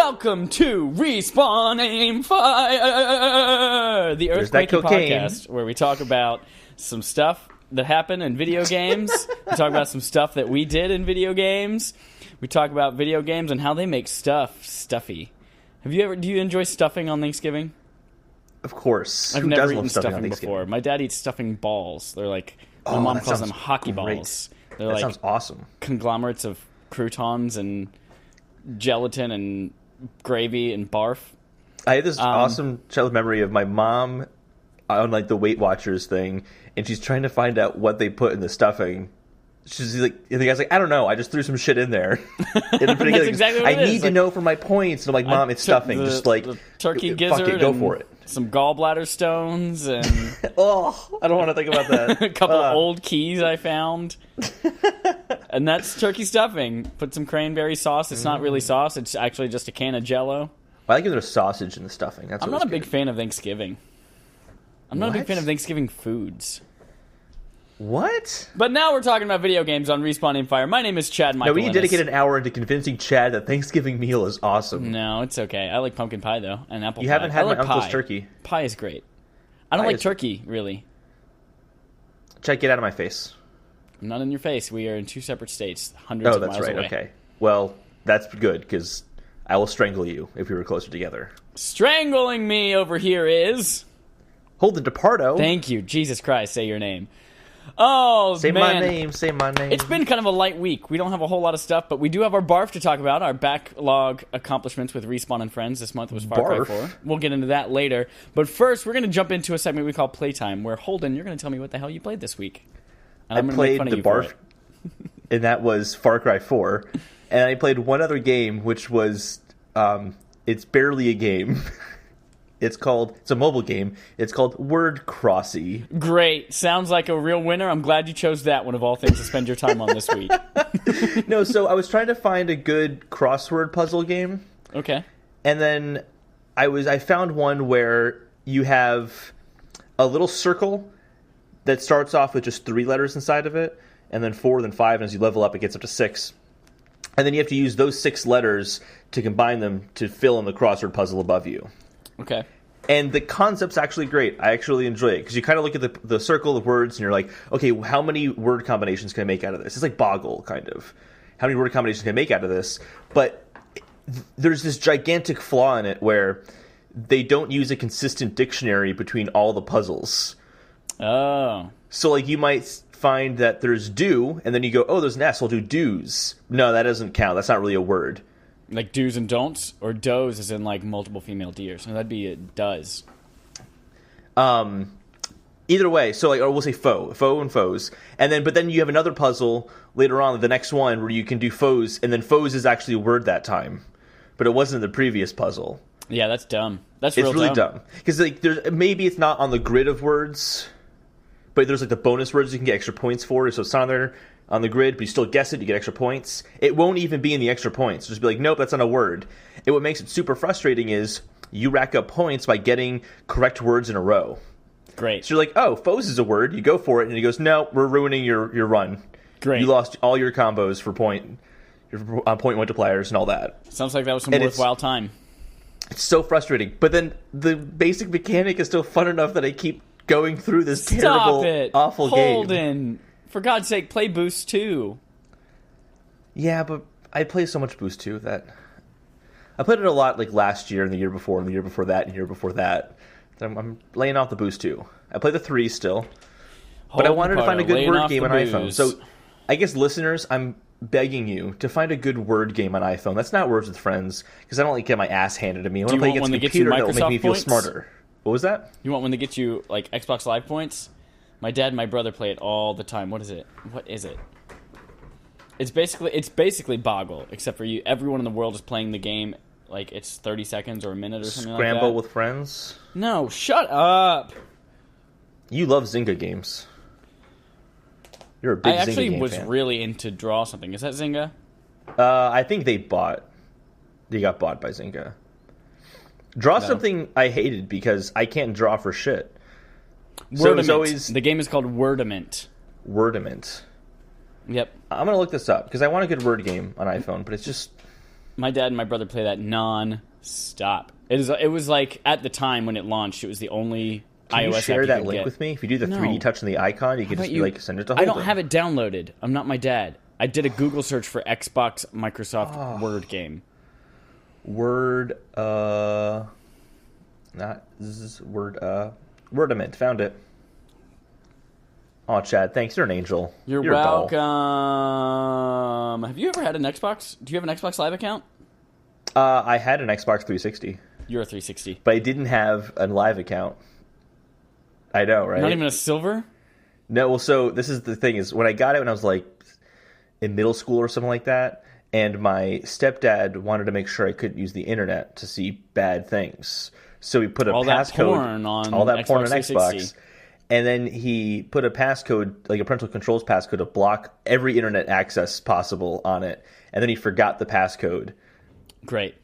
Welcome to Respawn Aim Fire, the Earthquaking podcast, where we talk about some stuff that happened in video games. We talk about some stuff that we did in video games. We talk about video games and how they make stuff stuffy. Do you enjoy stuffing on Thanksgiving? Of course. I've never eaten stuffing before. My dad eats stuffing balls. They're like, my mom calls them hockey balls. They're that sounds awesome. Conglomerates of croutons and gelatin and gravy and barf. I had this awesome childhood memory of my mom on like the Weight Watchers thing, and she's trying to find out what they put in the stuffing. She's like, and the guy's like, I don't know, I just threw some shit in there. And That's exactly what I need to know for my points. And I'm like, Mom, it's stuffing. Just like the turkey gizzard, fuck it, go for it. Some gallbladder stones and oh, I don't want to think about that. a couple of old keys I found. And that's turkey stuffing. Put some cranberry sauce. It's not really sauce. It's actually just a can of Jell-O. I like if there's sausage in the stuffing. I'm not a big fan of Thanksgiving. I'm not a big fan of Thanksgiving foods. What? But now we're talking about video games on Respawn Aim Fire. My name is Chad Michael. No, we need to dedicate an hour into convincing Chad that Thanksgiving meal is awesome. No, it's okay. I like pumpkin pie, though, and apple pie. You haven't had my uncle's pie. turkey. Pie is great. I don't like turkey, really. Chad, get out of my face. I'm not in your face. We are in two separate states, hundreds of miles away. Oh, that's right. Okay. Well, that's good, because I will strangle you if we were closer together. Strangling me over here is... Holden DePardo. Thank you. Jesus Christ, say your name. Oh, say man. Say my name. It's been kind of a light week. We don't have a whole lot of stuff, but we do have our BARF to talk about. Our backlog accomplishments with Respawn and Friends this month was Far Cry 4. We'll get into that later. But first, we're going to jump into a segment we call Playtime, where Holden, you're going to tell me what the hell you played this week. And I'm played the BARF, and that was Far Cry 4. And I played one other game, which was, it's barely a game. It's a mobile game. It's called Word Crossy. Great. Sounds like a real winner. I'm glad you chose that one of all things to spend your time on this week. No, so I was trying to find a good crossword puzzle game. Okay. And then I found one where you have a little circle that starts off with just 3 letters inside of it, and then 4, then 5, and as you level up, it gets up to 6. And then you have to use those 6 letters to combine them to fill in the crossword puzzle above you. Okay. And the concept's actually great. I actually enjoy it, because you kind of look at the circle of words, and you're like, okay, how many word combinations can I make out of this? It's like Boggle, kind of. How many word combinations can I make out of this? But there's this gigantic flaw in it where they don't use a consistent dictionary between all the puzzles. Oh. So, like, you might find that there's do, and then you go, oh, there's an S, I'll do do's. No, that doesn't count. That's not really a word. Like do's and don'ts? Or does as in like multiple female deers? No, that'd be a does. Either way, so like, or we'll say foe and foes. But then you have another puzzle later on, the next one, where you can do foes, and then foes is actually a word that time. But it wasn't the previous puzzle. Yeah, that's dumb. It's really dumb. Because like, maybe it's not on the grid of words, but there's like the bonus words you can get extra points for, so it's not there on the grid, but you still guess it, you get extra points. It won't even be in the extra points. Just be like, nope, that's not a word. And what makes it super frustrating is you rack up points by getting correct words in a row. Great. So you're like, oh, foes is a word. You go for it, and he goes, no, we're ruining your run. Great. You lost all your combos for point multipliers and all that. Sounds like that was some worthwhile time. It's so frustrating. But then the basic mechanic is still fun enough that I keep going through this terrible, awful game. Holden. For God's sake, play Boost 2. Yeah, but I play so much Boost 2 that... I played it a lot like last year and the year before and the year before that and the year before that. I'm laying off the Boost 2. I play the 3 still. But I wanted to find a good word game on iPhone. So I guess listeners, I'm begging you to find a good word game on iPhone. That's not Words with Friends, because I don't like get my ass handed to me. I want to play against a computer that will make me feel smarter. What was that? You want one that gets you like Xbox Live points? My dad and my brother play it all the time. What is it? It's basically Boggle, except for you. Everyone in the world is playing the game like it's 30 seconds or a minute or something like that. Scramble with Friends? No, shut up. You love Zynga games. You're a big Zynga game fan. I actually was really into Draw Something. Is that Zynga? I think they got bought by Zynga. Draw Something I hated because I can't draw for shit. Wordament. The game is called Wordament. Wordament. Yep. I'm going to look this up because I want a good word game on iPhone, but it's just... My dad and my brother play that non-stop. It was like, at the time when it launched, it was the only Can iOS you share app that could link get. with me? If you do the No. 3D touch on the icon, you can just send it to Holden. I don't have it downloaded. I'm not my dad. I did a Google search for Xbox Microsoft Word game. Word, Wordament. Found it. Oh, Chad, thanks. You're an angel. You're a doll. welcome. Have you ever had an Xbox? Do you have an Xbox Live account? I had an Xbox 360. You're a 360. But I didn't have a live account. I know, right? Not even a silver? No, well, so this is the thing is, when I got it when I was like in middle school or something like that, and my stepdad wanted to make sure I couldn't use the internet to see bad things. So he put a passcode, all that porn on Xbox. And then he put a passcode, like a parental controls passcode, to block every internet access possible on it. And then he forgot the passcode. Great.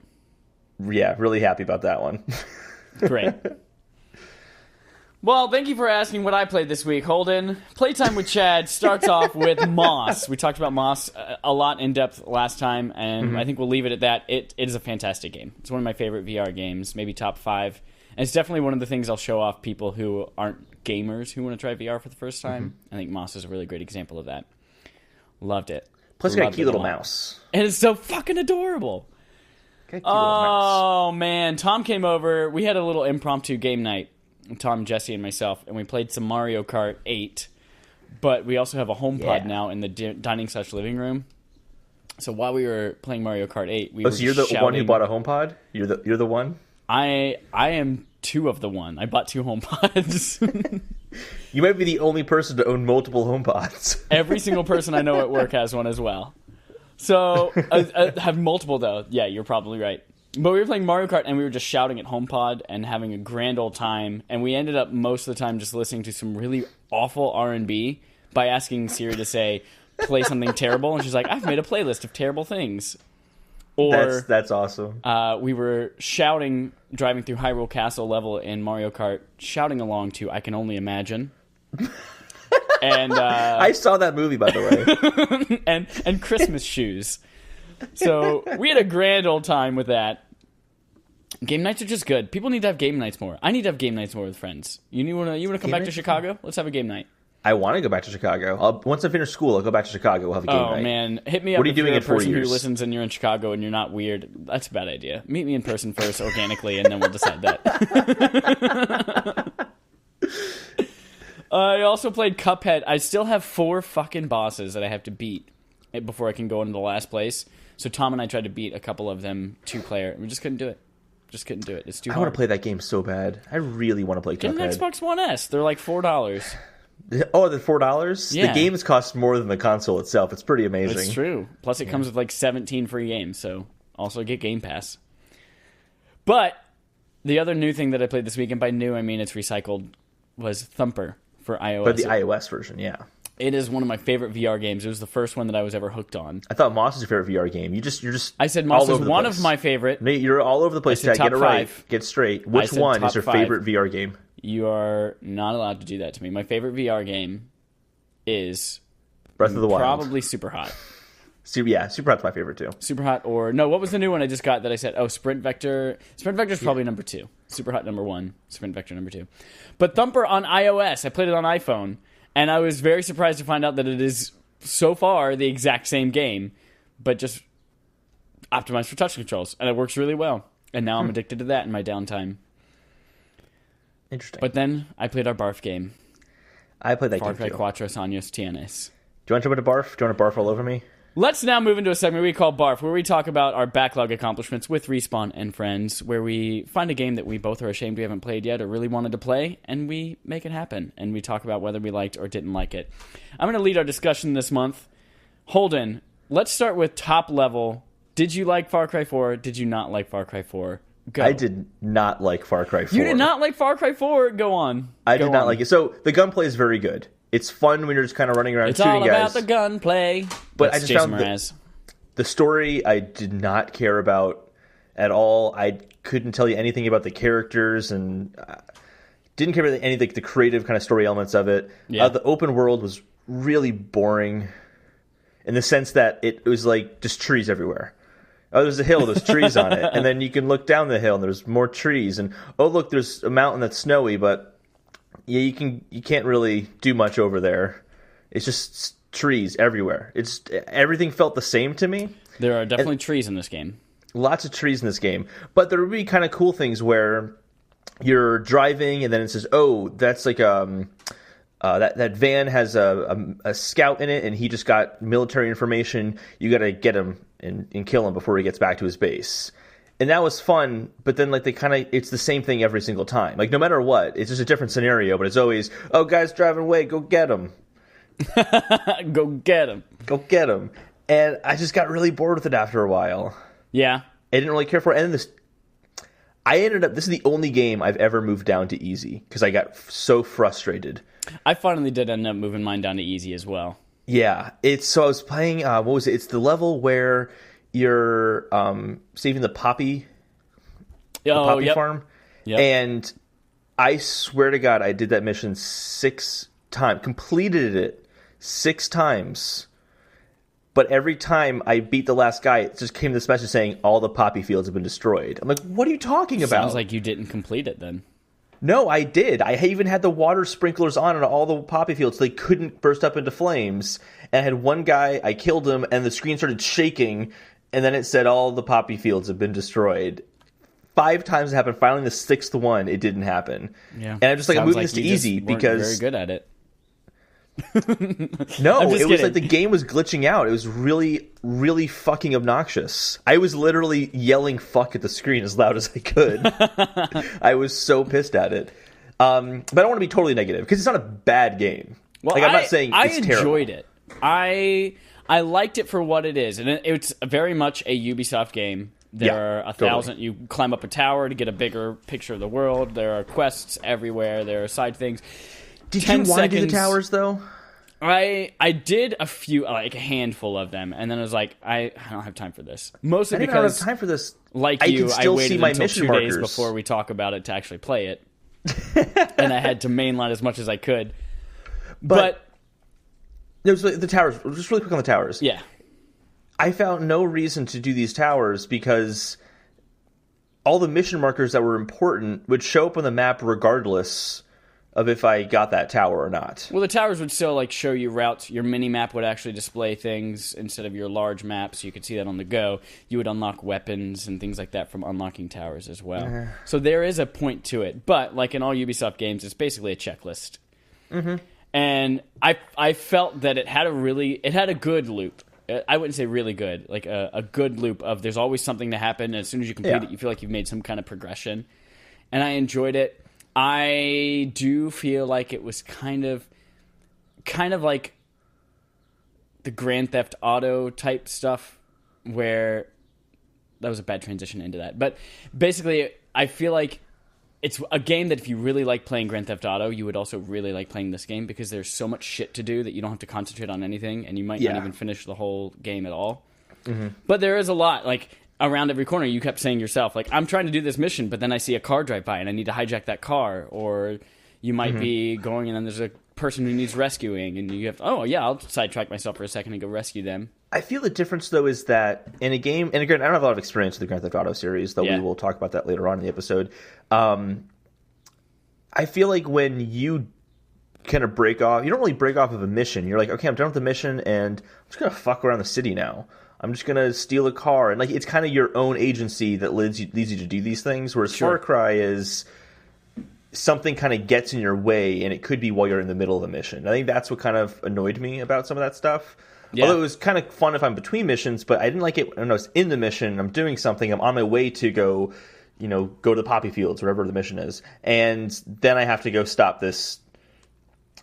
Yeah, really happy about that one. Great. Well, thank you for asking what I played this week, Holden. Playtime with Chad starts off with Moss. We talked about Moss a lot in depth last time, and I think we'll leave it at that. It is a fantastic game. It's one of my favorite VR games, maybe top 5. And it's definitely one of the things I'll show off people who aren't gamers who want to try VR for the first time. I think Moss is a really great example of that. Loved it. Plus, you got a cute little mouse. And it's so fucking adorable. Oh, man. Tom came over. We had a little impromptu game night. Tom, Jesse, and myself, and we played some Mario Kart 8, but we also have a HomePod now in the dining/living room. So while we were playing Mario Kart 8, we were you're the one who bought a HomePod? You're the one? I am 2 of the one. I bought 2 HomePods. You might be the only person to own multiple HomePods. Every single person I know at work has one as well. So I have multiple, though. Yeah, you're probably right. But we were playing Mario Kart, and we were just shouting at HomePod and having a grand old time. And we ended up most of the time just listening to some really awful R&B by asking Siri to say, play something terrible. And she's like, I've made a playlist of terrible things. Or that's awesome. We were shouting, driving through Hyrule Castle level in Mario Kart, shouting along to I Can Only Imagine. And I saw that movie, by the way. and Christmas Shoes. So we had a grand old time with that. Game nights are just good. People need to have game nights more. I need to have game nights more with friends. You want to come back to Chicago? Let's have a game night. I want to go back to Chicago. Once I finish school, I'll go back to Chicago. We'll have a game night. Oh, man. Hit me up. What are you doing in 4 years? If you're a person who listens and you're in Chicago and you're not weird, that's a bad idea. Meet me in person first, organically, and then we'll decide that. I also played Cuphead. I still have 4 fucking bosses that I have to beat before I can go into the last place. So Tom and I tried to beat a couple of them 2-player. We just couldn't do it. It's too hard. I want to play that game so bad. I really want to play Cuphead. Get an Xbox One S. They're like $4. Oh, they're $4? Yeah. The games cost more than the console itself. It's pretty amazing. It's true. Plus, it comes with like 17 free games. So also get Game Pass. But the other new thing that I played this week, and by new I mean it's recycled, was Thumper for iOS. But the iOS version, yeah. It is one of my favorite VR games. It was the first one that I was ever hooked on. I thought Moss was your favorite VR game. You're just. I said Moss is one of my favorite. Nate, you're all over the place. Chad, get it right. 5. Get straight. Which one is your favorite VR game? You are not allowed to do that to me. My favorite VR game is Breath of the Wild. Probably Super Hot. Yeah, Super Hot's my favorite too. Super Hot, or no, what was the new one I just got that I said? Oh, Sprint Vector. Sprint Vector's probably number 2. Super Hot number 1. Sprint Vector number 2. But Thumper on iOS. I played it on iPhone. And I was very surprised to find out that it is, so far, the exact same game, but just optimized for touch controls. And it works really well. And now I'm addicted to that in my downtime. Interesting. But then I played our BARF game. I played that Far game too. Cry 4 Años Tienes. Do you want to jump into BARF? Do you want to BARF all over me? Let's now move into a segment we call BARF, where we talk about our backlog accomplishments with Respawn and friends, where we find a game that we both are ashamed we haven't played yet or really wanted to play, and we make it happen, and we talk about whether we liked or didn't like it. I'm going to lead our discussion this month. Holden, let's start with top level. Did you like Far Cry 4? Did you not like Far Cry 4? Go. I did not like Far Cry 4. You did not like Far Cry 4? Go on. I did not like it. So the gunplay is very good. It's fun when you're just kind of running around shooting guys. It's all about the gunplay. But I just found the story I did not care about at all. I couldn't tell you anything about the characters and didn't care about any of the creative kind of story elements of it. Yeah. The open world was really boring in the sense that it was like just trees everywhere. Oh, there's a hill, there's trees on it. And then you can look down the hill and there's more trees. And oh, look, there's a mountain that's snowy, but yeah, you can't really do much over there. It's just trees everywhere. Everything felt the same to me. There are definitely trees in this game. Lots of trees in this game. But there would be kind of cool things where you're driving and then it says, oh, that's like that van has a scout in it and he just got military information. You got to get him and kill him before he gets back to his base. And that was fun, but then like it's the same thing every single time. Like no matter what, it's just a different scenario, but it's always, oh, guy's driving away, go get him. Go get him. Go get him. And I just got really bored with it after a while. Yeah. I didn't really care for it. And this is the only game I've ever moved down to easy because I got so frustrated. I finally did end up moving mine down to easy as well. Yeah. So I was playing, what was it? It's the level where you're saving the poppy farm. Yep. And I swear to God, I did that mission 6 times, completed it 6 times. But every time I beat the last guy, it just came this message saying all the poppy fields have been destroyed. I'm like, what are you talking about? Sounds like you didn't complete it then. No, I did. I even had the water sprinklers on all the poppy fields so they couldn't burst up into flames. And I had one guy, I killed him, and the screen started shaking, and then it said all the poppy fields have been destroyed. 5 times it happened. Finally, the 6th one, it didn't happen. Yeah. And I'm just like, I'm moving this to easy because very good at it. No, it was like the game was glitching out. It was really, really fucking obnoxious. I was literally yelling "fuck" at the screen as loud as I could. I was so pissed at it. But I don't want to be totally negative because it's not a bad game. Well, like, I'm not saying it's terrible. I enjoyed it. I liked it for what it is, and it's very much a Ubisoft game. There are 1,000. Totally. You climb up a tower to get a bigger picture of the world. There are quests everywhere. There are side things. Did you want to do the towers though? I did a few, like a handful of them, and then I was like, I don't have time for this. Mostly because I don't have time for this. Like I waited until 2 days before we talk about it to actually play it, and I had to mainline as much as I could. But there's the towers. Just really quick on the towers. Yeah, I found no reason to do these towers because all the mission markers that were important would show up on the map regardless of if I got that tower or not. Well, the towers would still like show you routes. Your mini map would actually display things instead of your large map, so you could see that on the go. You would unlock weapons and things like that from unlocking towers as well. So there is a point to it, but like in all Ubisoft games, it's basically a checklist. Mm-hmm. And I felt that it had a good loop. I wouldn't say really good, like a good loop of there's always something to happen, and as soon as you complete it, you feel like you've made some kind of progression. And I enjoyed it. I do feel like it was kind of like the Grand Theft Auto type stuff, where that was a bad transition into that. But basically, I feel like it's a game that if you really like playing Grand Theft Auto, you would also really like playing this game because there's so much shit to do that you don't have to concentrate on anything, and you might not even finish the whole game at all. Mm-hmm. But there is a lot, like around every corner, you kept saying yourself, like, I'm trying to do this mission, but then I see a car drive by and I need to hijack that car. Or you might be going and then there's a person who needs rescuing and you have to, I'll sidetrack myself for a second and go rescue them. I feel the difference, though, is that in a game, and again, I don't have a lot of experience with the Grand Theft Auto series, though we will talk about that later on in the episode. I feel like when you kind of break off, you don't really break off of a mission. You're like, okay, I'm done with the mission and I'm just going to fuck around the city now. I'm just going to steal a car. And like it's kind of your own agency that leads you to do these things, whereas Far Cry is something kind of gets in your way, and it could be while you're in the middle of a mission. I think that's what kind of annoyed me about some of that stuff. Yeah. Although it was kind of fun if I'm between missions, but I didn't like it when I was in the mission, I'm doing something, I'm on my way to go to the poppy fields, wherever the mission is. And then I have to go stop this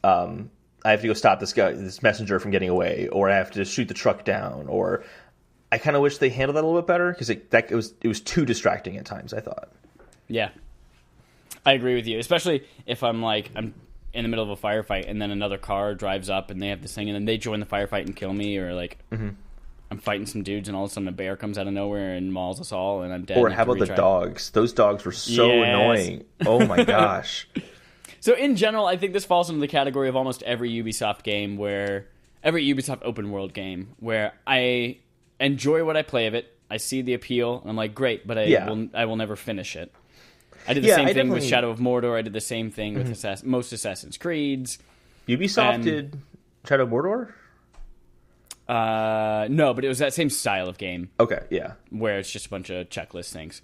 this messenger from getting away, or I have to shoot the truck down, or I kind of wish they handled that a little bit better because it was too distracting at times, I thought. Yeah, I agree with you, especially if I'm in the middle of a firefight and then another car drives up and they have this thing and then they join the firefight and kill me, or like I'm fighting some dudes and all of a sudden a bear comes out of nowhere and mauls us all and I'm dead. Or how about the dogs? Those dogs were so annoying. Oh my gosh. So in general, I think this falls into the category of almost every Ubisoft open world game where I enjoy what I play of it. I see the appeal, and I'm like, great, but I will never finish it. I did the same thing with Shadow of Mordor. I did the same thing with most Assassin's Creeds. Ubisoft did Shadow of Mordor? No, but it was that same style of game. Okay, yeah. Where it's just a bunch of checklist things.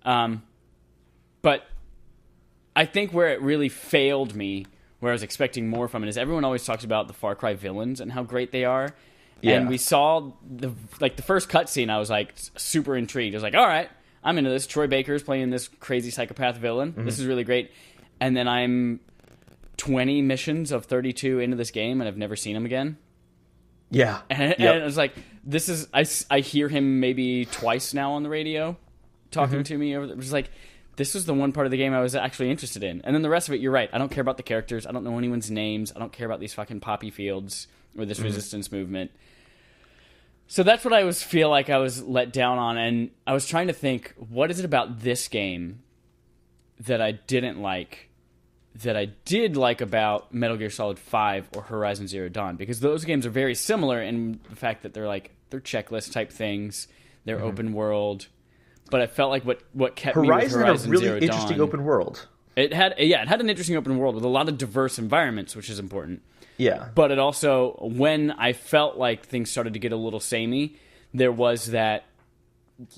But I think where it really failed me, where I was expecting more from it, is everyone always talks about the Far Cry villains and how great they are. Yeah. And we saw the first cutscene. I was like super intrigued. I was like, all right, I'm into this. Troy Baker's playing this crazy psychopath villain. This is really great. And then I'm 20 missions of 32 into this game, and I've never seen him again. Yeah. And I was like, this is... I hear him maybe twice now on the radio talking to me. It was like, this was the one part of the game I was actually interested in. And then the rest of it, you're right. I don't care about the characters. I don't know anyone's names. I don't care about these fucking poppy fields or this resistance movement. So that's what I feel like I was let down on. And I was trying to think, what is it about this game that I didn't like that I did like about Metal Gear Solid 5 or Horizon Zero Dawn? Because those games are very similar in the fact that they're checklist type things. They're open world. But I felt like what kept me with Horizon had a really Zero interesting Dawn, open world. It had an interesting open world with a lot of diverse environments, which is important. Yeah. But it also, when I felt like things started to get a little samey, there was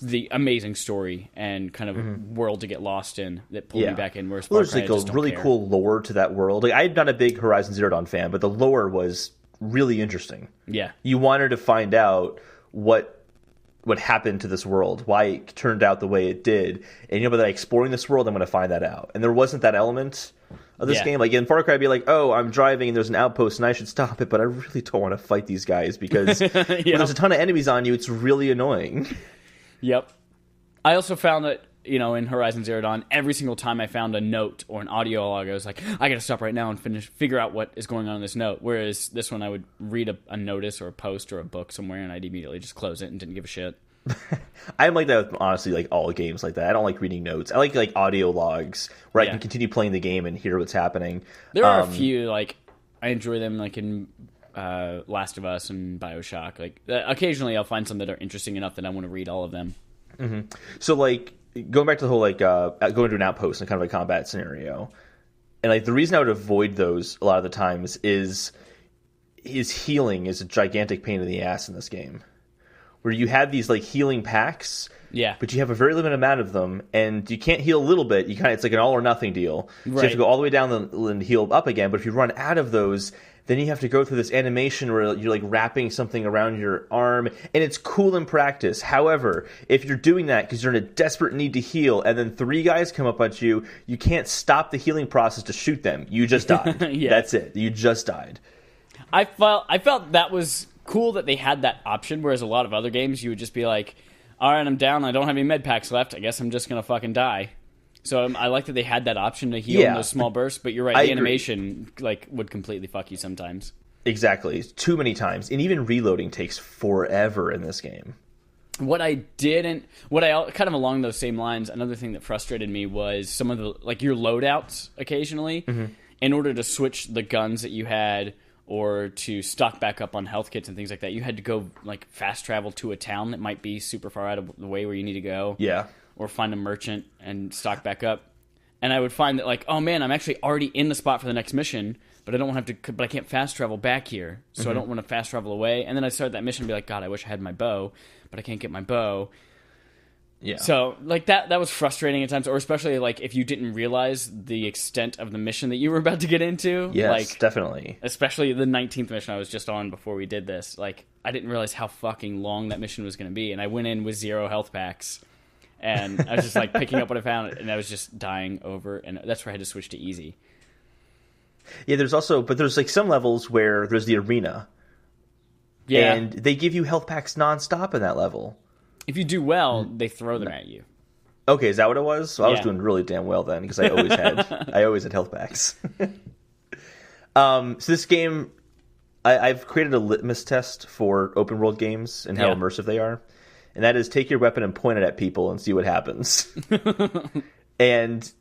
the amazing story and kind of world to get lost in that pulled me back in. Whereas there's like a really cool lore to that world. Like, I'm not a big Horizon Zero Dawn fan, but the lore was really interesting. Yeah. You wanted to find out what happened to this world, why it turned out the way it did. And by exploring this world, I'm going to find that out. And there wasn't that element of this game. Like in Far Cry, I'd be like, oh, I'm driving and there's an outpost and I should stop it, but I really don't want to fight these guys because when there's a ton of enemies on you, it's really annoying. Yep. I also found that, in Horizon Zero Dawn, every single time I found a note or an audio log, I was like, I got to stop right now and figure out what is going on in this note. Whereas this one, I would read a notice or a post or a book somewhere, and I'd immediately just close it and didn't give a shit. I'm like that with, honestly, like all games like that. I don't like reading notes. I like audio logs where I can continue playing the game and hear what's happening. There are a few, I enjoy them, in Last of Us and BioShock. Occasionally I'll find some that are interesting enough that I want to read all of them. So, going back to the whole, going to an outpost in kind of a combat scenario, and, the reason I would avoid those a lot of the times is healing is a gigantic pain in the ass in this game. Where you have these, healing packs, but you have a very limited amount of them, and you can't heal a little bit. It's like an all-or-nothing deal. Right. So you have to go all the way down and heal up again, but if you run out of those, then you have to go through this animation where you're, wrapping something around your arm, and it's cool in practice. However, if you're doing that because you're in a desperate need to heal, and then 3 guys come up at you, you can't stop the healing process to shoot them. You just died. That's it. You just died. I felt that was cool that they had that option, whereas a lot of other games you would just be like, all right, I'm down, I don't have any med packs left, I guess I'm just gonna fucking die. So I like that they had that option to heal in those small bursts, but you're right, the animation would completely fuck you sometimes. Exactly. Too many times. And even reloading takes forever in this game. What I kind of along those same lines, another thing that frustrated me was some of the your loadouts occasionally. In order to switch the guns that you had or to stock back up on health kits and things like that, you had to go fast travel to a town that might be super far out of the way where you need to go. Yeah. Or find a merchant and stock back up. And I would find that oh man, I'm actually already in the spot for the next mission, but I can't fast travel back here. So I don't want to fast travel away. And then I start that mission and be like, God, I wish I had my bow, but I can't get my bow. Yeah. So that was frustrating at times, or especially if you didn't realize the extent of the mission that you were about to get into. Yes, definitely. Especially the 19th mission I was just on before we did this. I didn't realize how fucking long that mission was going to be, and I went in with 0 health packs, and I was just picking up what I found, and I was just dying over, and that's where I had to switch to easy. Yeah, there's some levels where there's the arena. Yeah. And they give you health packs nonstop in that level. If you do well, they throw them at you. Okay, is that what it was? So I was doing really damn well then, because I always had health packs. So this game, I've created a litmus test for open world games and how immersive they are, and that is take your weapon and point it at people and see what happens. And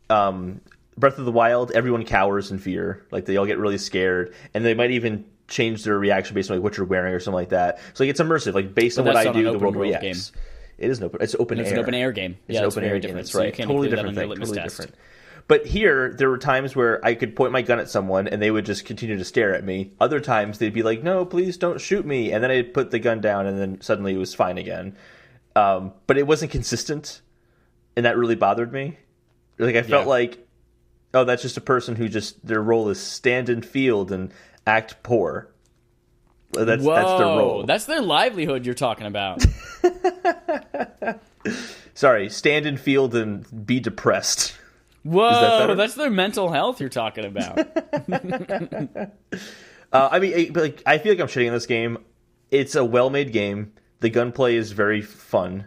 Breath of the Wild, everyone cowers in fear. They all get really scared, and they might even change their reaction based on like what you're wearing or something like that. So like it's immersive. Like based on what I do, the world reacts. Game. It is it's open air. It's an open air game. It's an open air game. That's right. So totally different thing. Totally different. But here, there were times where I could point my gun at someone and they would just continue to stare at me. Other times, they'd be like, no, please don't shoot me. And then I'd put the gun down and then suddenly it was fine again. But it wasn't consistent. And that really bothered me. Like I felt like, oh, that's just a person who just, their role is stand in field and act poor. That's their role. That's their livelihood you're talking about. Sorry, stand in field and be depressed. Whoa, that's their mental health you're talking about. I mean, like, I feel like I'm shitting on this game. It's a well-made game. The gunplay is very fun.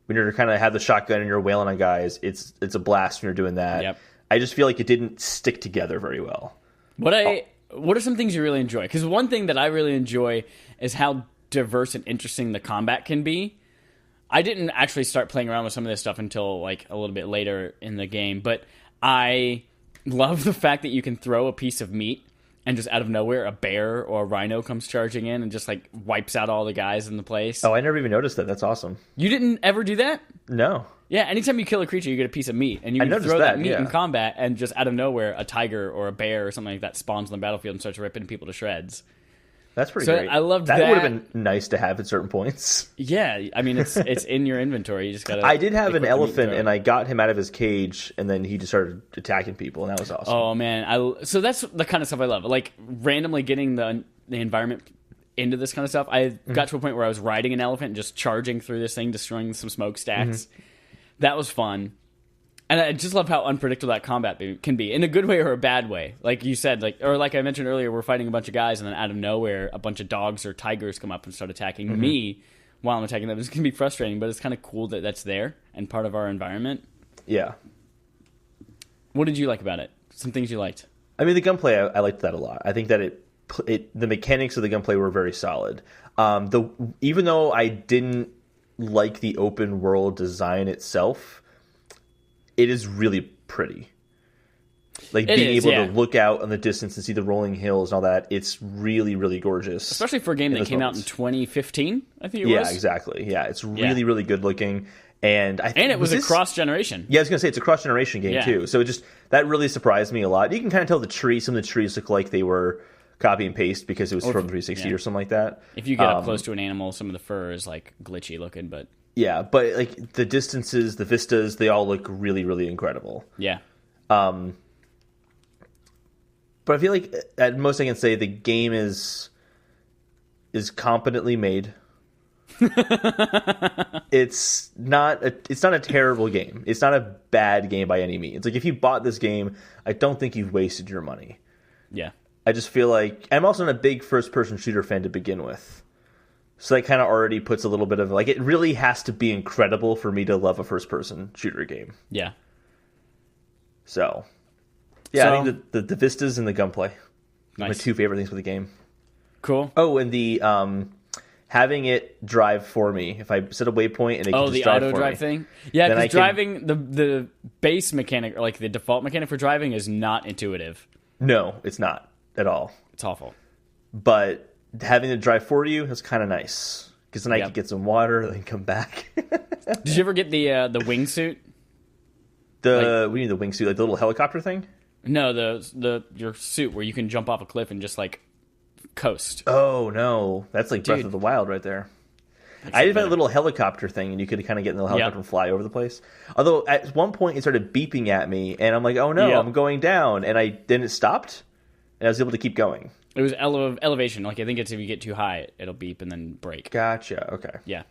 When you're kind of have the shotgun and you're wailing on guys, it's a blast when you're doing that. Yep. I just feel like it didn't stick together very well. What are some things you really enjoy? Because one thing that I really enjoy is how diverse and interesting the combat can be. I didn't actually start playing around with some of this stuff until like a little bit later in the game, but I love the fact that you can throw a piece of meat and just out of nowhere a bear or a rhino comes charging in and just like wipes out all the guys in the place. Oh, I never even noticed that. That's awesome. You didn't ever do that? No. Yeah, anytime you kill a creature, you get a piece of meat, and you can throw that meat in combat, and just out of nowhere, a tiger or a bear or something like that spawns on the battlefield and starts ripping people to shreds. That's pretty great. I loved that. That would have been nice to have at certain points. Yeah, I mean, it's in your inventory. You just gotta. I did have an elephant, and I got him out of his cage, and then he just started attacking people, and that was awesome. Oh man, so that's the kind of stuff I love. Like randomly getting the environment into this kind of stuff. I got to a point where I was riding an elephant, and just charging through this thing, destroying some smokestacks. That was fun. And I just love how unpredictable that combat can be, in a good way or a bad way. Like you said, like I mentioned earlier, we're fighting a bunch of guys, and then out of nowhere, a bunch of dogs or tigers come up and start attacking me while I'm attacking them. It's going to be frustrating, but it's kind of cool that that's there and part of our environment. Yeah. What did you like about it? Some things you liked? I mean, the gunplay, I liked that a lot. I think that the mechanics of the gunplay were very solid. Even though I didn't like the open world design itself, it is really pretty. Like being able to look out on the distance and see the rolling hills and all that, it's really, really gorgeous. Especially for a game that came out in 2015, I think it was. Yeah, exactly. Yeah, it's really, really good looking. And it was a cross-generation. Yeah, I was going to say, it's a cross-generation game, too. So that really surprised me a lot. You can kind of tell some of the trees look like they were copy and paste because it was from 360 or something like that. If you get up close to an animal, some of the fur is like glitchy looking, but yeah, but like the distances, the vistas, they all look really, really incredible. Yeah. But I feel like at most I can say the game is competently made. It's not a terrible game. It's not a bad game by any means. Like if you bought this game, I don't think you've wasted your money. Yeah. I just feel like I'm also not a big first-person shooter fan to begin with. So that kind of already puts a little bit of, like, it really has to be incredible for me to love a first-person shooter game. Yeah. So, yeah, I think the vistas and the gunplay are my two favorite things with the game. Cool. Oh, and the having it drive for me. If I set a waypoint and it can just drive for me. Oh, the auto-drive thing? Yeah, because driving, the base mechanic, or like the default mechanic for driving is not intuitive. No, it's not. At all. It's awful. But having it drive for you is kind of nice. Because then I could get some water, then come back. Did you ever get the wingsuit? What do you mean the wingsuit? Like the little helicopter thing? No, your suit where you can jump off a cliff and just like coast. Oh, no. That's like Breath of the Wild right there. I did find a little helicopter thing, and you could kind of get in the helicopter and fly over the place. Although at one point it started beeping at me, and I'm like, oh no, I'm going down. And then it stopped. And I was able to keep going. It was elevation. Like I think it's if you get too high, it'll beep and then break. Gotcha. Okay. Yeah.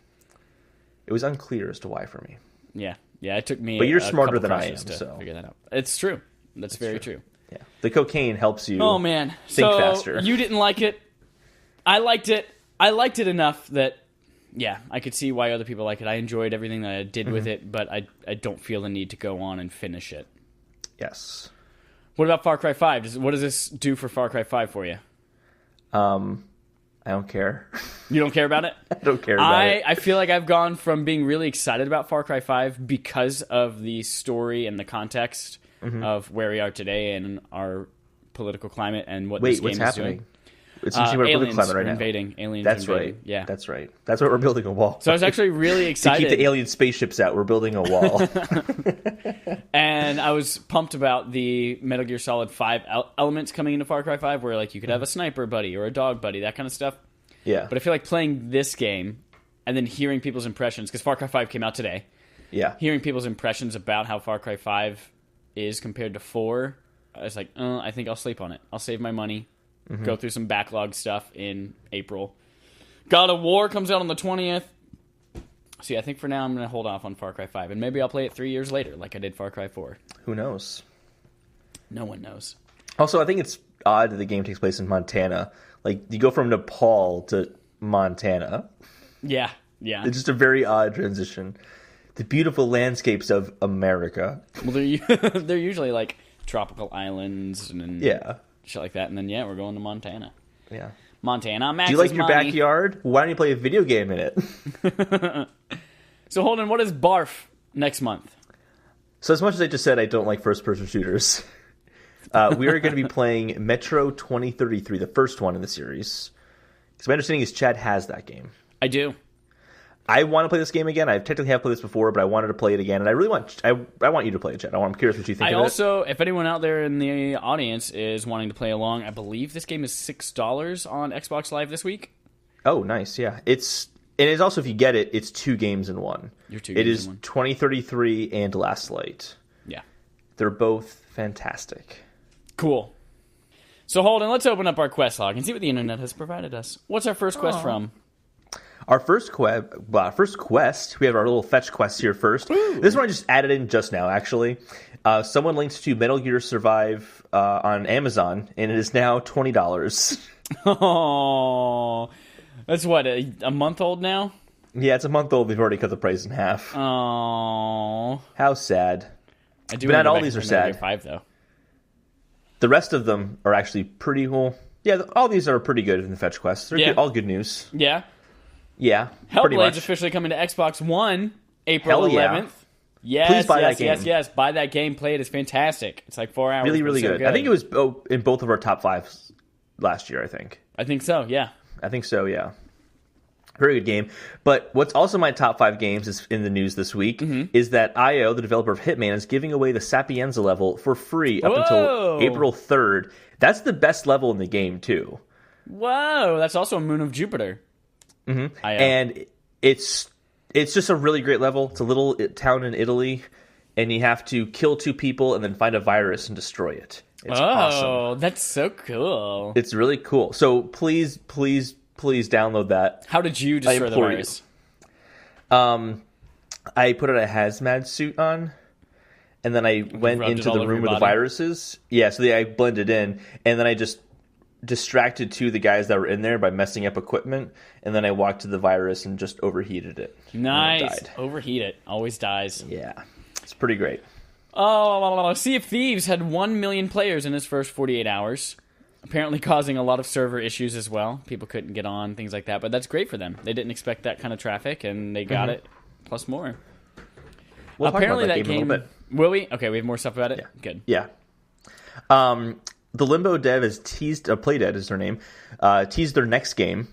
It was unclear as to why for me. Yeah. It took me. But you're smarter than I am, so figure that out. It's true. That's very true. Yeah. The cocaine helps you. Oh man, think faster. You didn't like it. I liked it. I liked it enough that I could see why other people like it. I enjoyed everything that I did with it, but I don't feel the need to go on and finish it. Yes. What about Far Cry 5? What does this do for Far Cry 5 for you? I don't care. You don't care about it? I don't care about it. I feel like I've gone from being really excited about Far Cry 5 because of the story and the context of where we are today and our political climate and what this game is doing. It's interesting we're building climate right now. Invading. Aliens That's invading. right. Yeah. That's right. That's what we're building a wall. So I was actually really excited. To keep the alien spaceships out, we're building a wall. And I was pumped about the Metal Gear Solid 5 elements coming into Far Cry 5, where like you could have a sniper buddy or a dog buddy, that kind of stuff. Yeah. But I feel like playing this game and then hearing people's impressions, because Far Cry 5 came out today. Yeah. Hearing people's impressions about how Far Cry 5 is compared to 4, I was like, I think I'll sleep on it. I'll save my money, go through some backlog stuff in April. God of War comes out on the 20th. So yeah, I think for now I'm going to hold off on Far Cry 5, and maybe I'll play it 3 years later like I did Far Cry 4. Who knows? No one knows. Also, I think it's odd that the game takes place in Montana. Like, you go from Nepal to Montana. Yeah. It's just a very odd transition. The beautiful landscapes of America. Well, they're usually like tropical islands and shit like that, and then we're going to Montana. Yeah. Montana, Max. Do you like your backyard? Why don't you play a video game in it? So, Holden, what is BARF next month? So, as much as I just said I don't like first-person shooters, we are going to be playing Metro 2033, the first one in the series. Because my understanding is Chad has that game. I do. I want to play this game again. I technically have played this before, but I wanted to play it again, and I really want you to play it, Chad. I'm curious what you think of it. I also, if anyone out there in the audience is wanting to play along, I believe this game is $6 on Xbox Live this week. Oh, nice, yeah. It's also, if you get it, it's 2 games in one. It is 2033 and Last Light. Yeah. They're both fantastic. Cool. So, Holden, let's open up our quest log and see what the internet has provided us. What's our first quest from? Our first quest, we have our little fetch quest here first. Ooh. This one I just added in just now, actually. Someone linked to Metal Gear Survive on Amazon, and it is now $20. Oh, that's what, a month old now? Yeah, it's a month old. We've already cut the price in half. Oh, how sad. I do. But not all these are sad. 5, though. The rest of them are actually pretty well. Yeah, all these are pretty good in the fetch quests. They're all good news. Yeah. Yeah, Hellblade's officially coming to Xbox One, April 11th. Yes, please buy that game. Yes. Buy that game. Play it. It's fantastic. It's like 4 hours. Really, really good. I think it was in both of our top 5s last year, I think. I think so, yeah. Very good game. But what's also my top 5 games is in the news this week is that IO, the developer of Hitman, is giving away the Sapienza level for free up until April 3rd. That's the best level in the game, too. Whoa, that's also a Moon of Jupiter. Mm-hmm. And it's just a really great level. It's a little town in Italy, and you have to kill 2 people and then find a virus and destroy it. It's awesome. Oh, that's so cool. It's really cool. So please download that. How did you destroy the virus? I put a hazmat suit on, and then I went into the room with the viruses. Yeah, so I blended in, and then I just distracted 2 of the guys that were in there by messing up equipment, and then I walked to the virus and just overheated it. Nice. Overheat it. Always dies. Yeah. It's pretty great. Oh, Sea of Thieves had 1 million players in its first 48 hours. Apparently causing a lot of server issues as well. People couldn't get on, things like that. But that's great for them. They didn't expect that kind of traffic, and they got it, plus more. We'll apparently talk about that game a little bit. Will we? Okay, we have more stuff about it? Yeah. Good. Yeah. The Limbo dev has teased, Playdead is their name, teased their next game.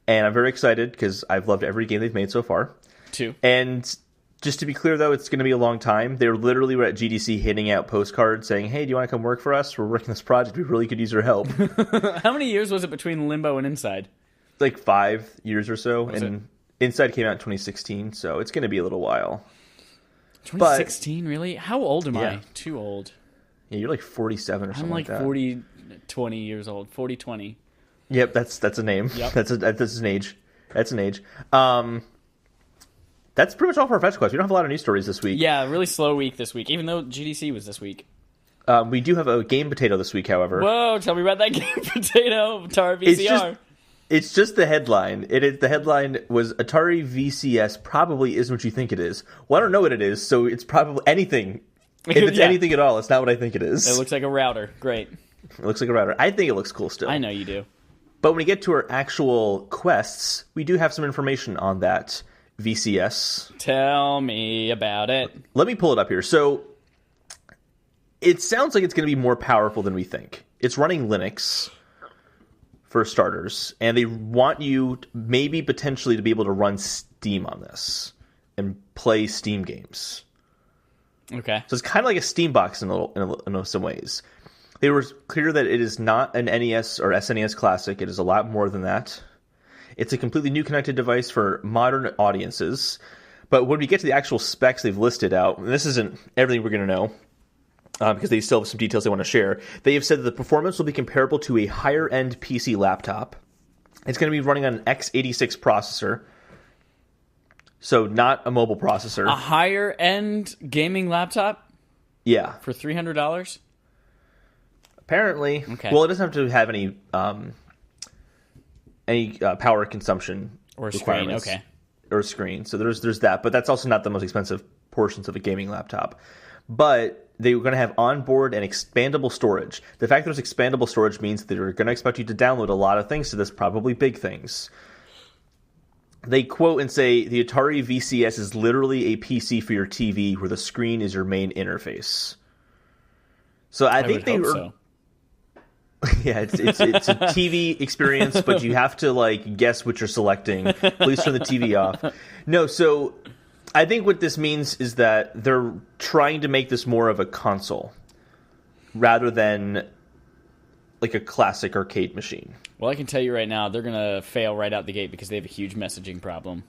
And I'm very excited because I've loved every game they've made so far. 2. And just to be clear, though, it's going to be a long time. They were at GDC handing out postcards saying, hey, do you want to come work for us? We're working this project. We really could use your help. How many years was it between Limbo and Inside? Like 5 years or so. And Inside came out in 2016, so it's going to be a little while. 2016, really? How old am I? Too old. Yeah, you're like 47 or something like that. I'm like 20 years old. 40-20. Yep, that's a name. Yep. That's an age. That's an age. That's pretty much all for our fetch quest. We don't have a lot of news stories this week. Yeah, really slow week this week, even though GDC was this week. We do have a game potato this week, however. Whoa, tell me about that game potato, Atari VCR. It's just the headline. The headline was Atari VCS probably isn't what you think it is. Well, I don't know what it is, so it's probably anything. If it's anything at all, it's not what I think it is. It looks like a router. Great. It looks like a router. I think it looks cool still. I know you do. But when we get to our actual quests, we do have some information on that VCS. Tell me about it. Let me pull it up here. So it sounds like it's going to be more powerful than we think. It's running Linux. for starters, and they want you maybe potentially to be able to run Steam on this and play Steam games. Okay. So it's kind of like a Steam box in some ways. They were clear that it is not an NES or SNES classic. It is a lot more than that. It's a completely new connected device for modern audiences. But when we get to the actual specs they've listed out, and this isn't everything we're going to know, because they still have some details they want to share. They have said that the performance will be comparable to a higher-end PC laptop. It's going to be running on an x86 processor, so not a mobile processor. A higher-end gaming laptop? Yeah. For $300? Apparently. Okay. Well, it doesn't have to have any power consumption or requirements. Screen. Okay. Or screen. So there's that, but that's also not the most expensive portions of a gaming laptop. But they're going to have onboard and expandable storage. The fact that there's expandable storage means that they're going to expect you to download a lot of things to this, probably big things. They quote and say, the Atari VCS is literally a PC for your TV where the screen is your main interface. So I think they were... So. Yeah, it's a TV experience, but you have to guess what you're selecting. Please turn the TV off. No, so I think what this means is that they're trying to make this more of a console rather than like a classic arcade machine. Well, I can tell you right now, they're going to fail right out the gate because they have a huge messaging problem.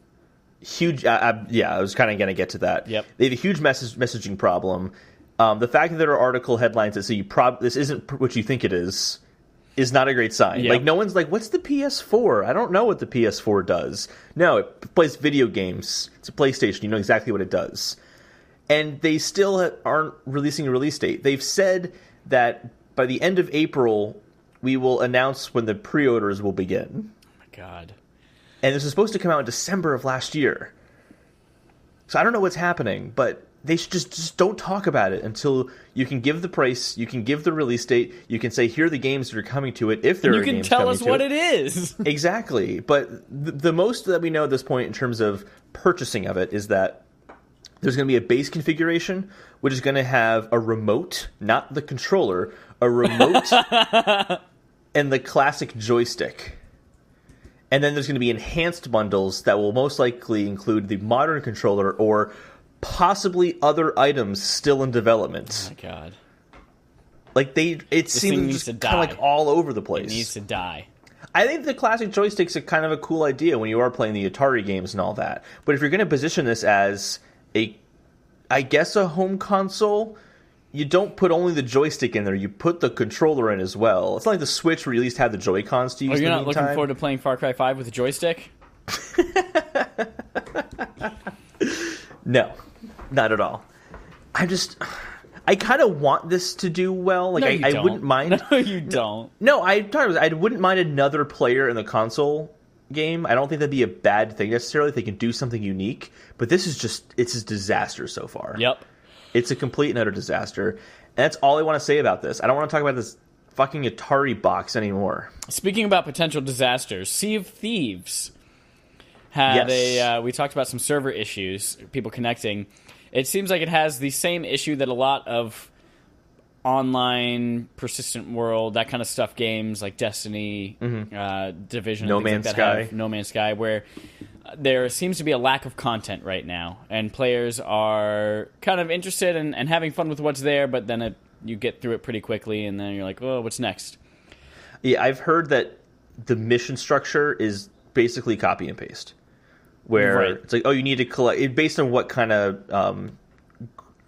Huge, yeah, I was kind of going to get to that. Yep. They have a huge messaging problem. The fact that there are article headlines that say this isn't what you think it is not a great sign. Yep. No one's like, what's the PS4? I don't know what the PS4 does. No, it plays video games. It's a PlayStation. You know exactly what it does. And they still aren't releasing a release date. They've said that by the end of April, we will announce when the pre-orders will begin. Oh my God. And this is supposed to come out in December of last year. So I don't know what's happening, but they should just don't talk about it until you can give the price, you can give the release date, you can say, here are the games that are coming to it, if there are games coming to it. You can tell us what it is. Exactly. But the most that we know at this point in terms of purchasing of it is that there's going to be a base configuration, which is going to have a remote, not the controller, a remote and the classic joystick. And then there's going to be enhanced bundles that will most likely include the modern controller or possibly other items still in development. Oh my God. It seems just kind of all over the place. It needs to die. I think the classic joystick's a kind of a cool idea when you are playing the Atari games and all that. But if you're going to position this as I guess a home console, you don't put only the joystick in there. You put the controller in as well. It's not like the Switch where you at least have the Joy-Cons to use. You're not looking forward to playing Far Cry 5 with a joystick? No, not at all. I kind of want this to do well. No, you don't. I wouldn't mind. No, you don't. No, I wouldn't mind another player in the console game. I don't think that'd be a bad thing necessarily if they can do something unique. But this is it's a disaster so far. Yep. It's a complete and utter disaster. And that's all I want to say about this. I don't want to talk about this fucking Atari box anymore. Speaking about potential disasters, Sea of Thieves had we talked about some server issues, people connecting. It seems like it has the same issue that a lot of online persistent world, that kind of stuff games like Destiny, Division, No Man's Sky. No Man's Sky, where there seems to be a lack of content right now, and players are kind of interested and having fun with what's there, but then you get through it pretty quickly, and then you're like, oh, what's next? Yeah, I've heard that the mission structure is basically copy and paste. Where It's like, oh, you need to collect it based on what kind of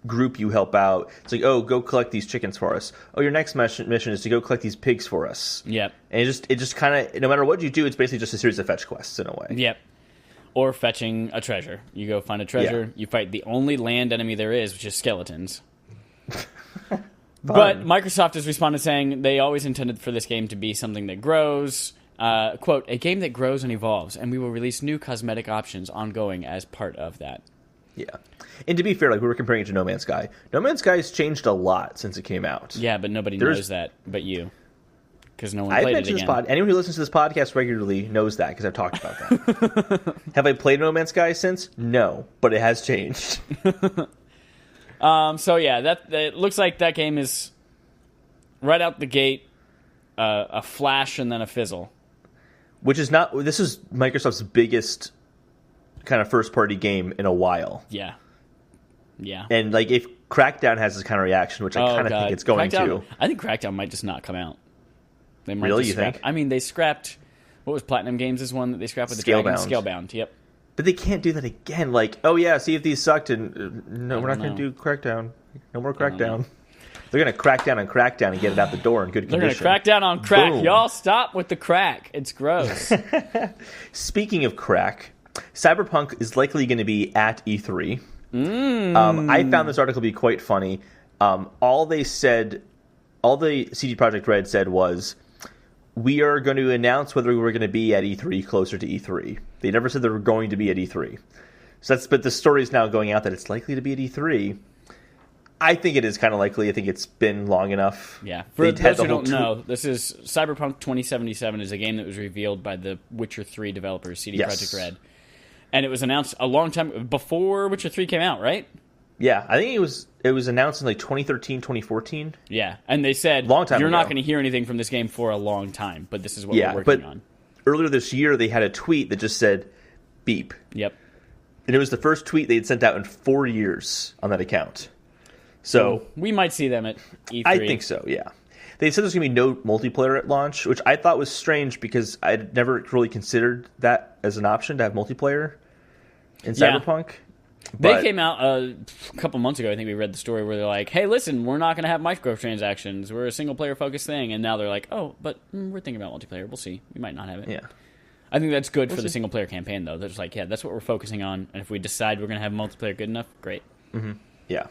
group you help out. It's like, oh, go collect these chickens for us. Oh, your next mission is to go collect these pigs for us. Yep. And it just kind of, no matter what you do, it's basically just a series of fetch quests in a way. Yep. Or fetching a treasure. You go find a treasure. You fight the only land enemy there is, which is skeletons. But Microsoft has responded saying they always intended for this game to be something that grows. Quote, a game that grows and evolves, and we will release new cosmetic options ongoing as part of that. Yeah. And to be fair, we were comparing it to No Man's Sky. No Man's Sky has changed a lot since it came out. Yeah, but nobody knows that but you. Because no one played it again. Anyone who listens to this podcast regularly knows that, because I've talked about that. Have I played No Man's Sky since? No, but it has changed. So yeah, it looks like that game is right out the gate, a flash and then a fizzle. Which is not... This is Microsoft's biggest kind of first-party game in a while. Yeah. Yeah. And, like, if Crackdown has this kind of reaction, which I kind of think it's going to... I think Crackdown might just not come out. They might really, just you think? I mean, they scrapped... What was Platinum Games' one that they scrapped with the Dragon? Scalebound, yep. But they can't do that again. Like, oh yeah, Sea of Thieves sucked, and no, we're not going to do Crackdown. No more Crackdown. They're going to crack down on Crackdown and get it out the door in good condition. They're going to crack down on crack. Boom. Y'all stop with the crack. It's gross. Speaking of crack, Cyberpunk is likely going to be at E3. I found this article to be quite funny. All the CD Projekt Red said was, we are going to announce whether we're going to be at E3 closer to E3. They never said they were going to be at E3. But the story is now going out that it's likely to be at E3. I think it is kind of likely. I think it's been long enough. Yeah. For those who don't know, this is Cyberpunk 2077 is a game that was revealed by the Witcher 3 developers, CD Projekt Red. And it was announced a long time before Witcher 3 came out, right? Yeah, I think it was announced in like 2013, 2014. Yeah, and they said, you're not going to hear anything from this game for a long time, but this is what we're working on. Earlier this year, they had a tweet that just said, beep. Yep. And it was the first tweet they had sent out in 4 years on that account. So we might see them at E3. I think so, yeah. They said there's going to be no multiplayer at launch, which I thought was strange because I'd never really considered that as an option to have multiplayer in Cyberpunk. They came out a couple months ago, I think we read the story where they're like, hey, listen, we're not going to have microtransactions. We're a single-player focused thing. And now they're like, oh, but we're thinking about multiplayer. We'll see. We might not have it. Yeah. I think that's good for the single-player campaign, though. They're just like, yeah, that's what we're focusing on. And if we decide we're going to have multiplayer good enough, great. Mm-hmm. Yeah.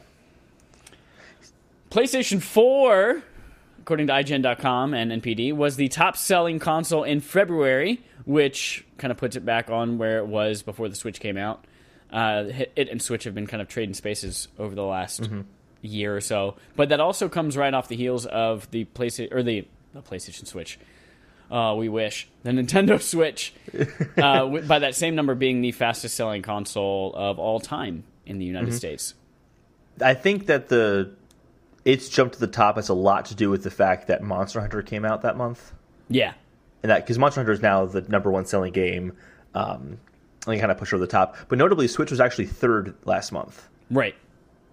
PlayStation 4, according to IGN.com and NPD, was the top-selling console in February, which kind of puts it back on where it was before the Switch came out. It and Switch have been kind of trading spaces over the last year or so, but that also comes right off the heels of the PlayStation Switch. We wish the Nintendo Switch, by that same number being the fastest selling console of all time in the United States. I think that it's jumped to the top has a lot to do with the fact that Monster Hunter came out that month. Yeah, and that because Monster Hunter is now the number one selling game. And kind of push over the top. But notably, Switch was actually third last month. Right.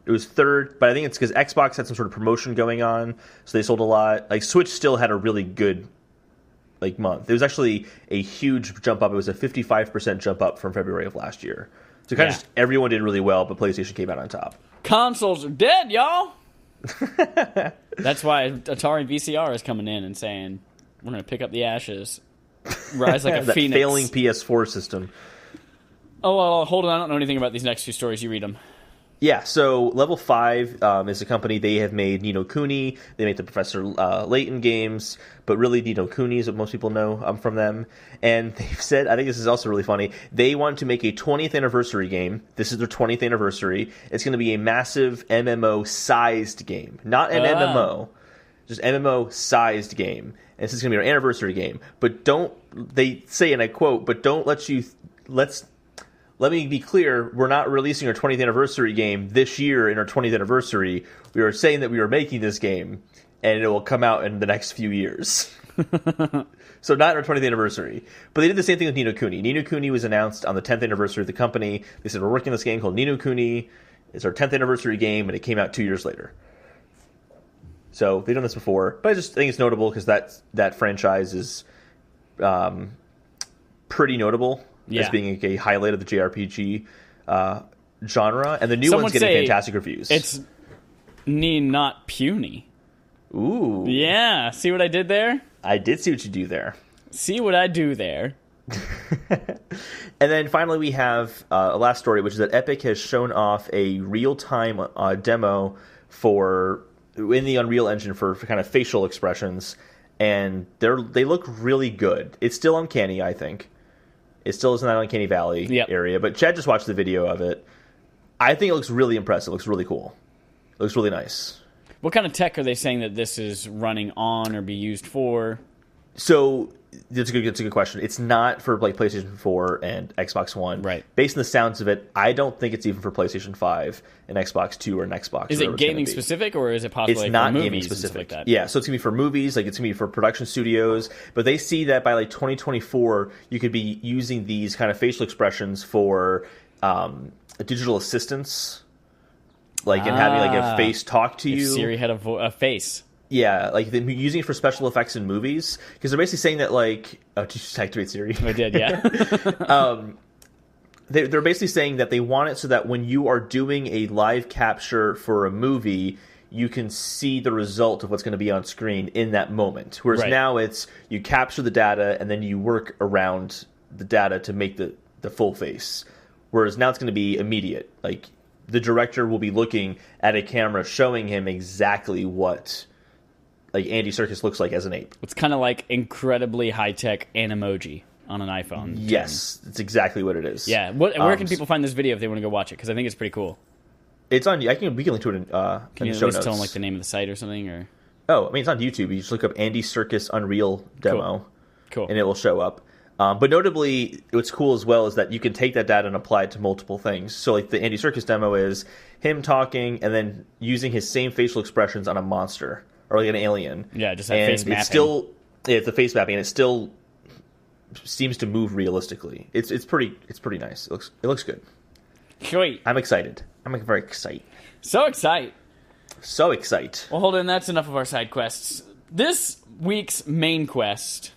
It was third, but I think it's because Xbox had some sort of promotion going on, so they sold a lot. Like, Switch still had a really good month. It was actually a huge jump up. It was a 55% jump up from February of last year. So kind of just everyone did really well, but PlayStation came out on top. Consoles are dead, y'all! That's why Atari VCR is coming in and saying, we're going to pick up the ashes. Rise like a that phoenix. Failing PS4 system. Oh, well, hold on. I don't know anything about these next two stories. You read them. Yeah, so Level 5 is a company. They have made Ni no Kuni. They make the Professor Layton games. But really, Ni no Kuni is what most people know from them. And they've said, I think this is also really funny, they want to make a 20th anniversary game. This is their 20th anniversary. It's going to be a massive MMO-sized game. Not an MMO. Just MMO-sized game. And this is going to be our anniversary game. But they say, and I quote, but let me be clear, we're not releasing our 20th anniversary game this year in our 20th anniversary. We are saying that we are making this game, and it will come out in the next few years. So not our 20th anniversary. But they did the same thing with Ni no Kuni. Ni no Kuni was announced on the 10th anniversary of the company. They said, we're working on this game called Ni no Kuni. It's our 10th anniversary game, and it came out 2 years later. So they've done this before. But I just think it's notable because that franchise is pretty notable. As being a highlight of the JRPG genre. And the new one's getting fantastic reviews. It's not puny. Ooh. Yeah, see what I did there? I did see what you do there. See what I do there. And then finally we have a last story, which is that Epic has shown off a real-time demo in the Unreal Engine for kind of facial expressions. And they look really good. It's still uncanny, I think. It still is in that Uncanny Valley area, but Chad just watched the video of it. I think it looks really impressive. It looks really cool. It looks really nice. What kind of tech are they saying that this is running on or be used for? So that's a good question. It's not for like PlayStation 4 and Xbox One. Right. Based on the sounds of it, I don't think it's even for PlayStation 5 and Xbox 2 or an Xbox. Is it gaming specific, or is it possibly it's not for gaming movies specific? Like that? Yeah, so it's gonna be for movies, like it's gonna be for production studios. But they see that by like 2024, you could be using these kind of facial expressions for digital assistants, like and having like a face talk to you. If Siri had a face. Yeah, like they're using it for special effects in movies because they're basically saying that like, oh, did you just activate Siri? I did, yeah. They're basically saying that they want it so that when you are doing a live capture for a movie, you can see the result of what's going to be on screen in that moment. Whereas now it's you capture the data and then you work around the data to make the full face. Whereas now it's going to be immediate. Like the director will be looking at a camera showing him exactly what like Andy Serkis looks like as an ape. It's kind of like incredibly high-tech Animoji on an iPhone. Yes, that's exactly what it is. Yeah. Where can people find this video if they want to go watch it? Because I think it's pretty cool. It's on. We can link to it in the show notes. Can you at least tell them like the name of the site or something? Or I mean, it's on YouTube. You just look up Andy Serkis Unreal demo, cool. and it will show up. But notably, what's cool as well is that you can take that data and apply it to multiple things. So like the Andy Serkis demo is him talking and then using his same facial expressions on a monster or like an alien. Yeah, just that face mapping. It's the face mapping, and it still seems to move realistically. It's pretty nice. It looks good. Sweet. I'm excited. I'm very excited. So excited. So excited. Well, Holden, that's enough of our side quests. This week's main quest,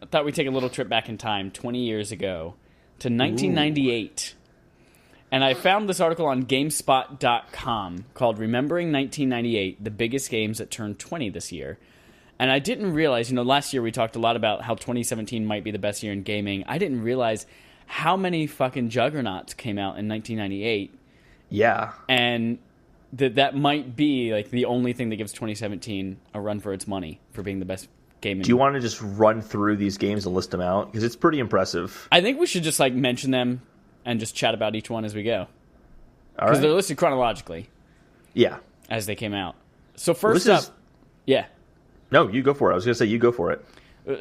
I thought we'd take a little trip back in time 20 years ago to 1998. Ooh. And I found this article on GameSpot.com called Remembering 1998, the Biggest Games That Turned 20 This Year. And I didn't realize, last year we talked a lot about how 2017 might be the best year in gaming. I didn't realize how many fucking juggernauts came out in 1998. Yeah. And that might be like the only thing that gives 2017 a run for its money for being the best game. Do you want to just run through these games and list them out? Because it's pretty impressive. I think we should just like mention them and just chat about each one as we go. Because they're listed chronologically. Yeah. As they came out. So first up... Yeah. No, you go for it. I was going to say you go for it.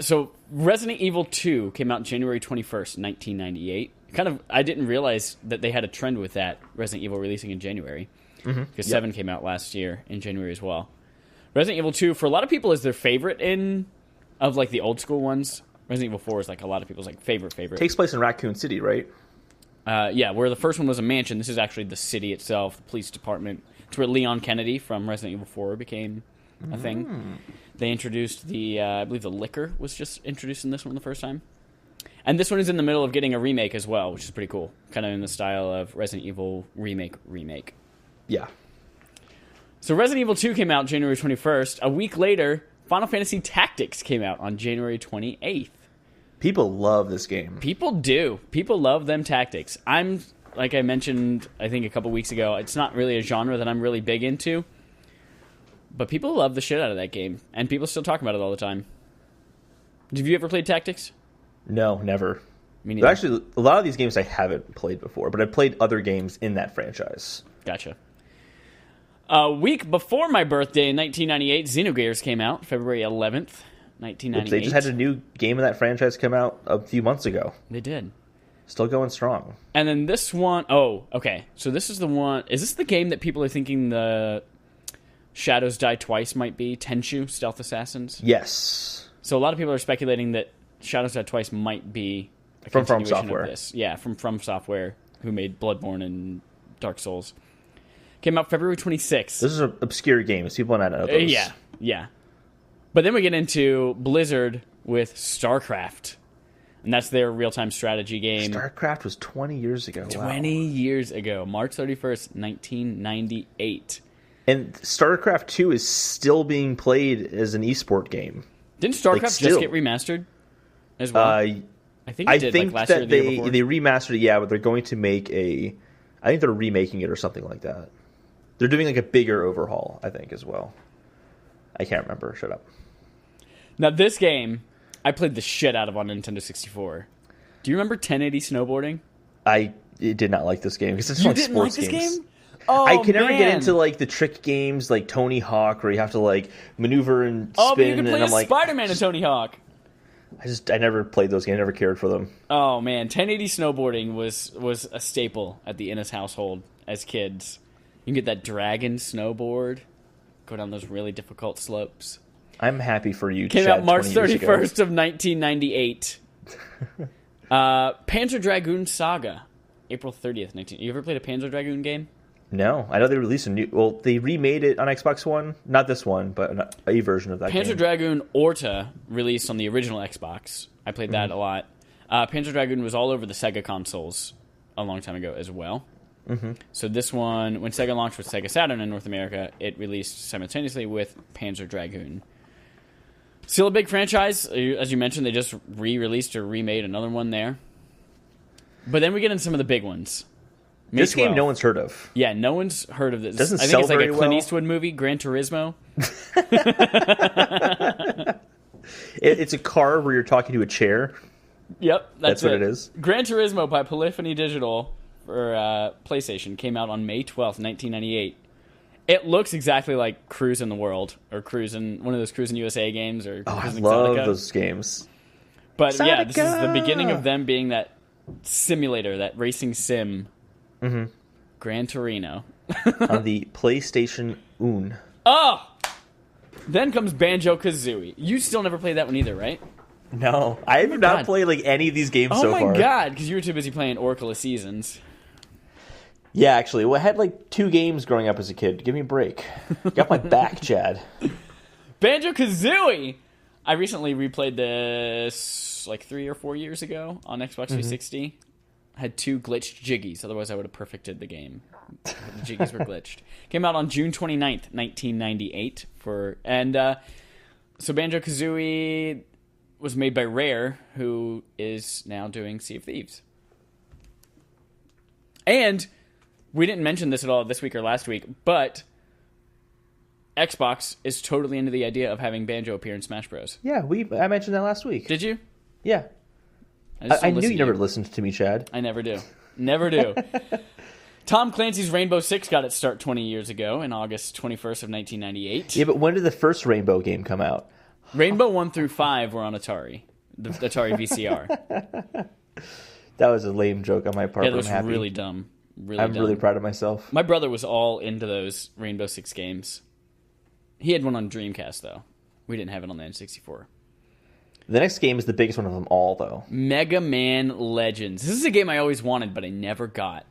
So Resident Evil 2 came out January 21st, 1998. I didn't realize that they had a trend with that, Resident Evil releasing in January. Because 7 came out last year in January as well. Resident Evil 2, for a lot of people, is their favorite of like the old school ones. Resident Evil 4 is like a lot of people's like favorite. Takes place in Raccoon City, right? Yeah, where the first one was a mansion, this is actually the city itself, the police department. It's where Leon Kennedy from Resident Evil 4 became a thing. They introduced I believe the liquor was just introduced in this one the first time. And this one is in the middle of getting a remake as well, which is pretty cool. Kind of in the style of Resident Evil remake. Yeah. So Resident Evil 2 came out January 21st. A week later, Final Fantasy Tactics came out on January 28th. People love this game. People do. People love them tactics. Like I mentioned, I think a couple weeks ago, it's not really a genre that I'm really big into. But people love the shit out of that game. And people still talk about it all the time. Have you ever played Tactics? No, never. Me neither. Actually, a lot of these games I haven't played before, but I've played other games in that franchise. Gotcha. A week before my birthday in 1998, Xenogears came out, February 11th, 1998. They just had a new game in that franchise come out a few months ago. They did. Still going strong. And then this one, oh, okay. So this is the one, is this the game that people are thinking the Shadows Die Twice might be? Tenchu, Stealth Assassins? Yes. So a lot of people are speculating that Shadows Die Twice might be a from continuation Software. Of this. Yeah, from Software, who made Bloodborne and Dark Souls. Came out February 26th. This is an obscure game. People might not know those. Yeah. But then we get into Blizzard with StarCraft. And that's their real-time strategy game. StarCraft was 20 years ago. 20 years ago. March 31st, 1998. And StarCraft 2 is still being played as an esport game. Didn't StarCraft just get remastered as well? I think it did, last year or the year before. They remastered it, but they're going to make I think they're remaking it or something like that. They're doing like a bigger overhaul, I think, as well. I can't remember. Shut up. Now, this game, I played the shit out of on Nintendo 64. Do you remember 1080 snowboarding? I did not like this game because it's you like didn't sports like this games. Game? Oh, I can never man. get into like the trick games like Tony Hawk where you have to like maneuver and spin. Oh, but you can play and as I'm like, Spider-Man and Tony Hawk. I never played those games. I never cared for them. Oh man, 1080 snowboarding was a staple at the Innes household as kids. You can get that dragon snowboard, go down those really difficult slopes. I'm happy for you. Came Chad, out March 31st of 1998. Panzer Dragoon Saga, April 30th, 19. You ever played a Panzer Dragoon game? No, I know they released a new. Well, they remade it on Xbox One. Not this one, but a version of that. Panzer Dragoon Orta released on the original Xbox. I played that a lot. Panzer Dragoon was all over the Sega consoles a long time ago as well. Mm-hmm. So this one, when Sega launched with Sega Saturn in North America, it released simultaneously with Panzer Dragoon. Still a big franchise. As you mentioned, they just re-released or remade another one there. But then we get into some of the big ones. This game no one's heard of. Yeah, no one's heard of this. Doesn't I think sell it's like very a Clint well. Eastwood movie, Gran Turismo. It's a car where you're talking to a chair. Yep, that's what it is. Gran Turismo by Polyphony Digital for PlayStation came out on May 12th, 1998. It looks exactly like Cruisin' the World or one of those Cruisin' USA games or I Cruisin' love Exotica. those games. But yeah, this is the beginning of them being that simulator, that racing sim. Mm-hmm. Gran Torino. On the PlayStation 1. Oh! Then comes Banjo-Kazooie. You still never played that one either, right? No, I have not played like any of these games so far. Oh my god, because you were too busy playing Oracle of Seasons. Yeah, actually. Well, I had like 2 games growing up as a kid. Give me a break. Got my back, Chad. Banjo-Kazooie! I recently replayed this like 3 or 4 years ago on Xbox 360. Had 2 glitched jiggies, otherwise I would have perfected the game. The jiggies were glitched. Came out on June 29th, 1998. So Banjo-Kazooie was made by Rare, who is now doing Sea of Thieves. And we didn't mention this at all this week or last week, but Xbox is totally into the idea of having Banjo appear in Smash Bros. Yeah, I mentioned that last week. Did you? Yeah. I knew you never listened to me, Chad. I never do. Never do. Tom Clancy's Rainbow Six got its start 20 years ago in August 21st of 1998. Yeah, but when did the first Rainbow game come out? Rainbow 1 through 5 were on Atari. The Atari VCR. That was a lame joke on my part. Yeah, that was really dumb. I'm really proud of myself. My brother was all into those Rainbow Six games. He had one on Dreamcast, though. We didn't have it on the N64. The next game is the biggest one of them all, though. Mega Man Legends. This is a game I always wanted, but I never got.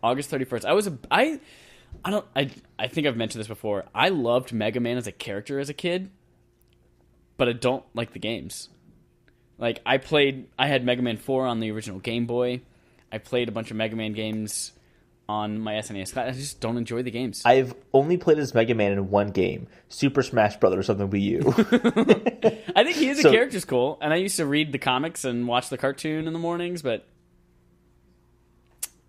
August 31st. I think I've mentioned this before. I loved Mega Man as a character as a kid, but I don't like the games. Like, I had Mega Man 4 on the original Game Boy. I played a bunch of Mega Man games on my SNES. I just don't enjoy the games. I've only played as Mega Man in one game, Super Smash Brothers on the Wii U. I think his character's cool, and I used to read the comics and watch the cartoon in the mornings, but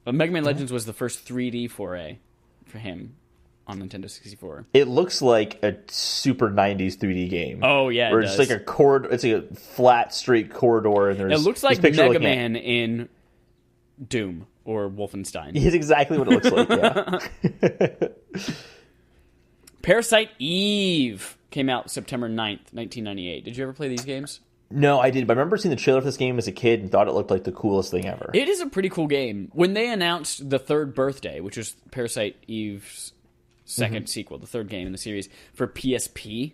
Mega Man Legends was the first 3D foray for him on Nintendo 64. It looks like a super 90s 3D game. Oh, yeah, where it's like a corridor, it's like a flat, straight corridor, and it looks like Mega Man in Doom or Wolfenstein. It's exactly what it looks like, yeah. Parasite Eve came out September 9th, 1998. Did you ever play these games? No, I didn't. But I remember seeing the trailer for this game as a kid and thought it looked like the coolest thing ever. It is a pretty cool game. When they announced the third birthday, which was Parasite Eve's second sequel, the third game in the series, for PSP,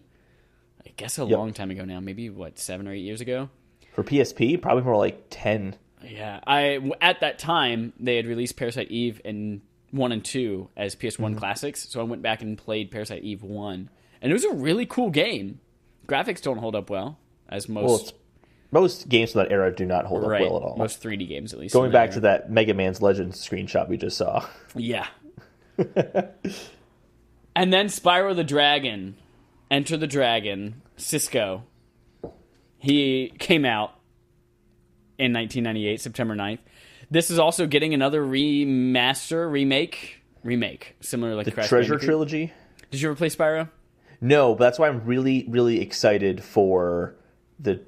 I guess a long time ago now, maybe, 7 or 8 years ago? For PSP? Probably more like 10. Yeah. At that time, they had released Parasite Eve in 1 and 2 as PS1 classics, so I went back and played Parasite Eve 1. And it was a really cool game. Graphics don't hold up well, as most... most games from that era do not hold up well at all. Most 3D games, at least. Going back to that Mega Man's Legends screenshot we just saw. Yeah. And then Spyro the Dragon, Enter the Dragon, Cisco. He came out in 1998, September 9th. This is also getting another remake, similar like the Crash Treasure Bandicoot. Trilogy. Did you ever play Spyro? No, but that's why I'm really, really excited for the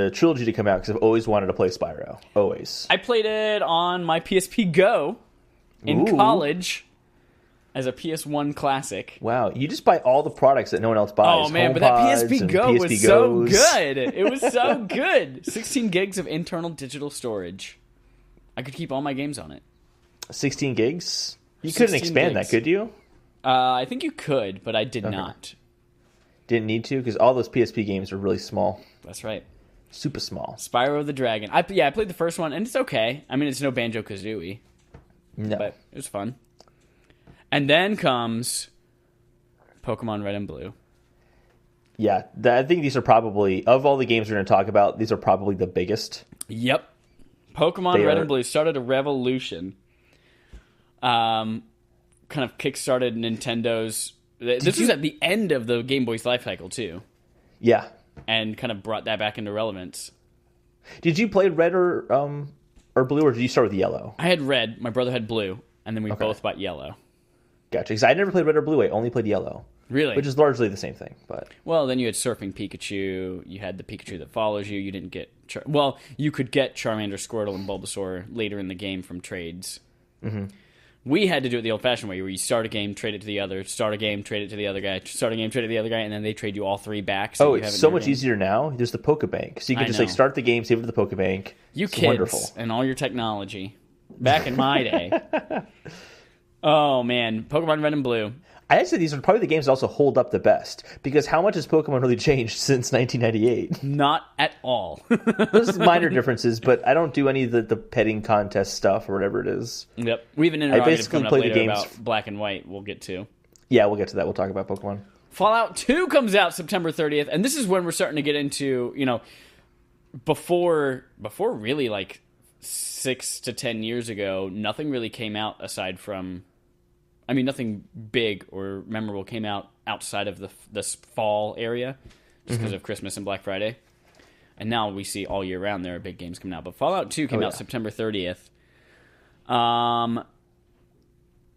trilogy to come out, because I've always wanted to play Spyro. Always. I played it on my PSP Go in college. as a PS1 classic. Wow, you just buy all the products that no one else buys. Oh man, but that PSP Go was so good. It was so good. 16 gigs of internal digital storage. I could keep all my games on it. 16 gigs? You couldn't expand that, could you? I think you could, but I did not. Didn't need to, because all those PSP games were really small. That's right. Super small. Spyro the Dragon. I played the first one, and it's okay. I mean, it's no Banjo-Kazooie. No. But it was fun. And then comes Pokemon Red and Blue. Yeah, I think these are probably, of all the games we're going to talk about, these are probably the biggest. Yep. Pokemon Red and Blue started a revolution. Kind of kickstarted Nintendo's... This was at the end of the Game Boy's life cycle, too. Yeah. And kind of brought that back into relevance. Did you play Red or Blue, or did you start with Yellow? I had Red, my brother had Blue, and then we both bought Yellow. Gotcha, because I never played Red or Blue, I only played Yellow. Really? Which is largely the same thing, but... Well, then you had Surfing Pikachu, you had the Pikachu that follows you, you didn't get... you could get Charmander, Squirtle, and Bulbasaur later in the game from trades. Mm-hmm. We had to do it the old-fashioned way, where you start a game, trade it to the other, start a game, trade it to the other guy, start a game, trade it to the other guy, and then they trade you all three back. So it's so much easier now. There's the Pokebank. So you can just start the game, save it to the Pokebank. You kids wonderful. And all your technology. Back in my day. Oh, man. Pokemon Red and Blue. I'd say these are probably the games that also hold up the best, because how much has Pokemon really changed since 1998? Not at all. There's minor differences, but I don't do any of the petting contest stuff or whatever it is. Yep. We have an interrogative coming up later about Black and White we'll get to. Yeah, we'll get to that. We'll talk about Pokemon. Fallout 2 comes out September 30th, and this is when we're starting to get into, before really like 6 to 10 years ago, nothing really came out aside from... nothing big or memorable came out outside of this fall area, just because of Christmas and Black Friday. And now we see all year round there are big games coming out. But Fallout 2 came out September 30th. I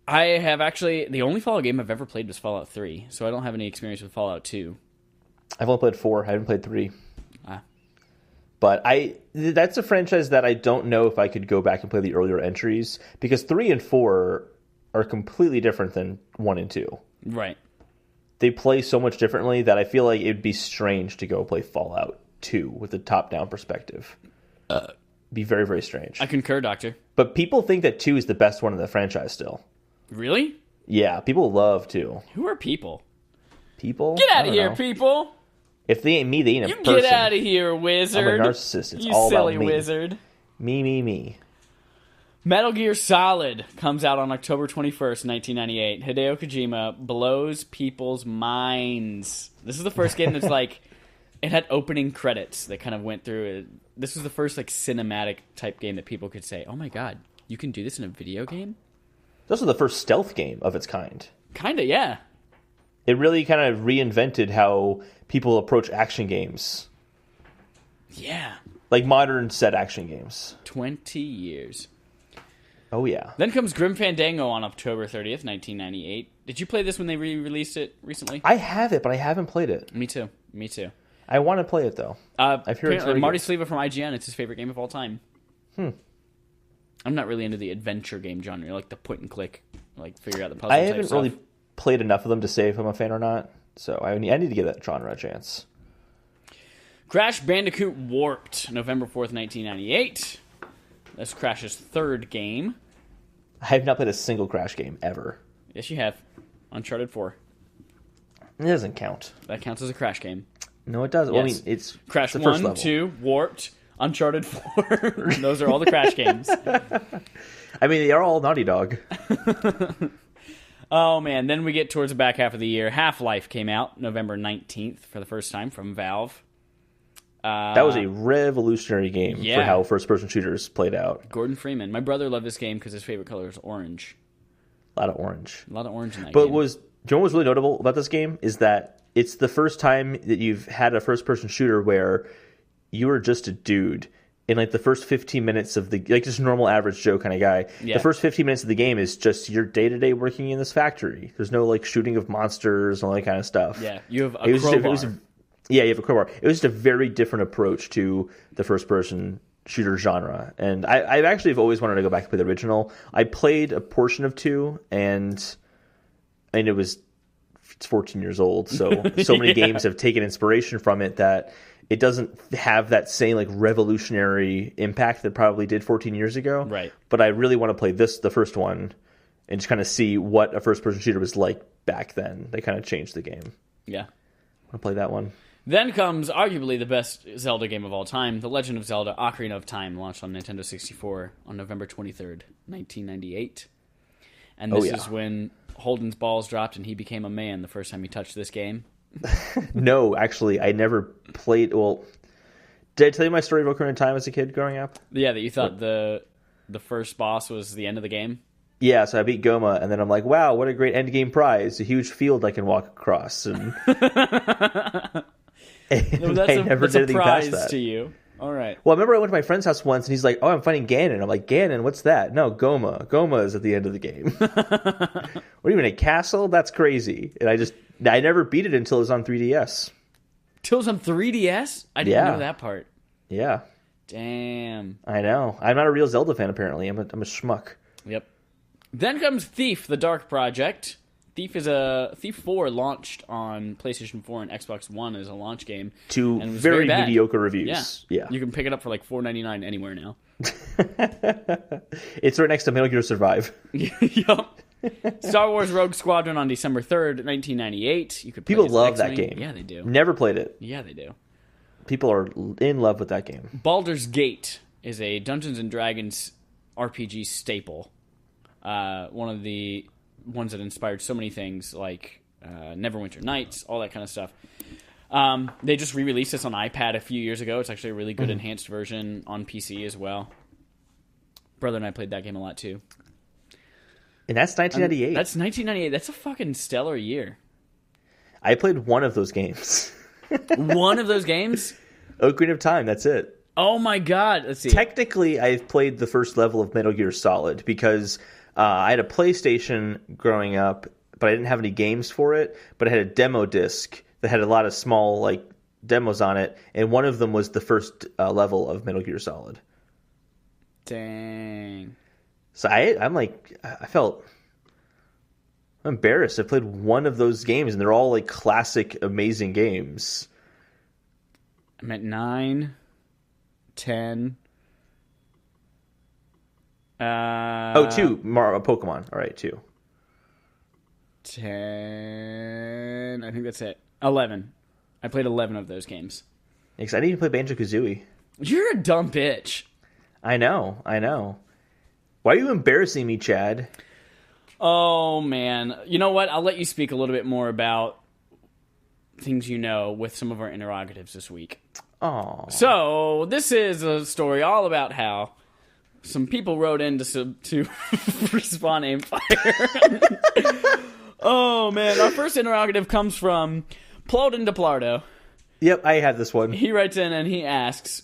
have actually... The only Fallout game I've ever played was Fallout 3, so I don't have any experience with Fallout 2. I've only played 4. I haven't played 3. But that's a franchise that I don't know if I could go back and play the earlier entries, because 3 and 4... are completely different than 1 and 2. Right. They play so much differently that I feel like it'd be strange to go play Fallout 2 with a top-down perspective. Be very, very strange. I concur, Doctor. But people think that 2 is the best one in the franchise still. Really? Yeah, people love 2. Who are people? People? Get out of here, people! If they ain't me, they ain't a person. You get out of here, wizard. I'm a narcissist. It's you all about me. You silly wizard. Me. Metal Gear Solid comes out on October 21st, 1998. Hideo Kojima blows people's minds. This is the first game that's like... It had opening credits that kind of went through it. This was the first like cinematic type game that people could say, oh my god, you can do this in a video game? This was the first stealth game of its kind. Kinda, yeah. It really kind of reinvented how people approach action games. Yeah. Like modern set action games. 20 years. Oh, yeah. Then comes Grim Fandango on October 30th, 1998. Did you play this when they re-released it recently? I have it, but I haven't played it. Me too. I want to play it, though. I've heard it's really Marty good. Sleva from IGN, it's his favorite game of all time. I'm not really into the adventure game genre, like the point and click, like figure out the puzzle I type haven't stuff. really played enough of them to say if I'm a fan or not, so I need to give that genre a chance. Crash Bandicoot Warped, November 4th, 1998. That's Crash's third game. I have not played a single Crash game ever. Yes, you have. Uncharted 4. It doesn't count. That counts as a Crash game. No, it doesn't. Yes. Well, I mean, it's Crash the 1, first level. 2, Warped, Uncharted 4. Those are all the Crash games. I mean, they are all Naughty Dog. Oh, man. Then we get towards the back half of the year. Half-Life came out November 19th for the first time from Valve. That was a revolutionary game for how first-person shooters played out. Gordon Freeman. My brother loved this game because his favorite color is orange. A lot of orange. A lot of orange in that game. But do you know what was really notable about this game? Is that it's the first time that you've had a first-person shooter where you were just a dude. In like the first 15 minutes of like just normal average Joe kind of guy. Yeah. The first 15 minutes of the game is just your day-to-day working in this factory. There's no like shooting of monsters and all that kind of stuff. Yeah, you have a crowbar. Yeah, you have a crowbar. It was just a very different approach to the first-person shooter genre. And I actually have always wanted to go back and play the original. I played a portion of 2, and it's 14 years old, so many games have taken inspiration from it that it doesn't have that same like revolutionary impact that it probably did 14 years ago. Right. But I really want to play the first one, and just kind of see what a first-person shooter was like back then. They kind of changed the game. Yeah. I want to play that one. Then comes arguably the best Zelda game of all time, The Legend of Zelda: Ocarina of Time, launched on Nintendo 64 on November 23rd, 1998. And this is when Holden's balls dropped and he became a man the first time he touched this game. No, actually, I never played... Well, did I tell you my story of Ocarina of Time as a kid growing up? Yeah, that you thought the first boss was the end of the game? Yeah, so I beat Goma, and then I'm like, wow, what a great endgame prize. A huge field I can walk across. And, and I never did anything past that. To you. All right. Well, I remember I went to my friend's house once, and he's like, oh, I'm fighting Ganon. I'm like, Ganon, what's that? No, Goma. Goma is at the end of the game. What are you in a castle? That's crazy. And I never beat it until it was on 3DS. Till it was on 3DS? I didn't know that part. Yeah. Damn. I know. I'm not a real Zelda fan, apparently. I'm a schmuck. Yep. Then comes Thief, the Dark Project. Thief 4 launched on PlayStation 4 and Xbox One as a launch game. To very mediocre reviews. Yeah. You can pick it up for like $4.99 anywhere now. It's right next to Metal Gear Survive. Yup. Star Wars Rogue Squadron on December 3rd, 1998. You could play People love X-Wing. that game. Yeah, they do. Never played it. Yeah, they do. People are in love with that game. Baldur's Gate is a Dungeons & Dragons RPG staple. One of the ones that inspired so many things like Neverwinter Nights, all that kind of stuff. They just re-released this on iPad a few years ago. It's actually a really good enhanced version on PC as well. Brother and I played that game a lot too. And that's 1998. That's 1998. That's a fucking stellar year. I played one of those games. One of those games? Ocarina of Time, that's it. Oh my god. Let's see. Technically, I've played the first level of Metal Gear Solid because I had a PlayStation growing up, but I didn't have any games for it. But I had a demo disc that had a lot of small like demos on it, and one of them was the first level of Metal Gear Solid. Dang. So I'm embarrassed. I played one of those games, and they're all like classic, amazing games. I'm at 9, 10. 2. Pokemon. All right, 2. 10. I think that's it. 11. I played 11 of those games. Because I didn't even play Banjo-Kazooie. You're a dumb bitch. I know. Why are you embarrassing me, Chad? Oh, man. You know what? I'll let you speak a little bit more about things you know with some of our interrogatives this week. Oh. So, this is a story all about how some people wrote in to Respawn Aim Fire. Oh, man. Our first interrogative comes from Plodin de Plardo. Yep, I had this one. He writes in and he asks,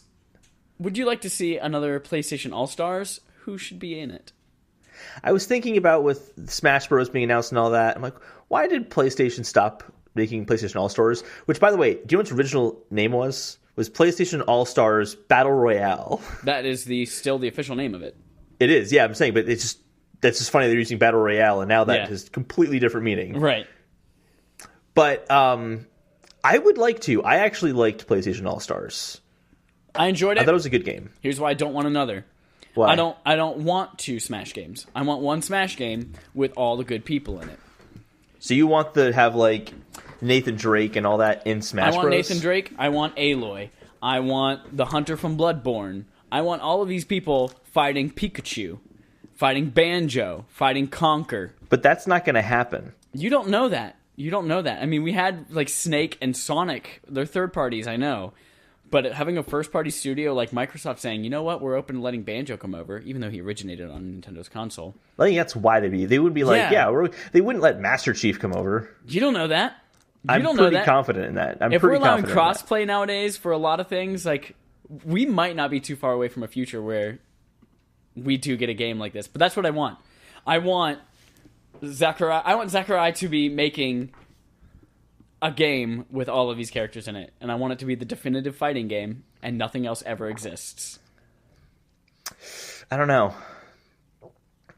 would you like to see another PlayStation All-Stars? Who should be in it? I was thinking about with Smash Bros. Being announced and all that, I'm like, why did PlayStation stop making PlayStation All-Stars? Which, by the way, do you know what its original name was? It was PlayStation All-Stars Battle Royale. That is still the official name of it. It is, yeah, I'm saying, but that's just funny they're using Battle Royale, and now that has completely different meaning. Right. But I would like to. I actually liked PlayStation All-Stars. I enjoyed it. I thought it was a good game. Here's why I don't want another. Why? I don't want 2 Smash games. I want one Smash game with all the good people in it. So you want to have like Nathan Drake and all that in Smash Bros? I want Nathan Drake. I want Aloy. I want the Hunter from Bloodborne. I want all of these people fighting Pikachu, fighting Banjo, fighting Conker. But that's not going to happen. You don't know that. I mean, we had like Snake and Sonic. They're third parties, I know. But having a first-party studio like Microsoft saying, you know what, we're open to letting Banjo come over, even though he originated on Nintendo's console. I think that's why they would be like, they wouldn't let Master Chief come over. You don't know that. I'm pretty confident in that. If we're allowing crossplay nowadays for a lot of things, like we might not be too far away from a future where we do get a game like this. But that's what I want. I want Sakurai to be making a game with all of these characters in it, and I want it to be the definitive fighting game, and nothing else ever exists. I don't know.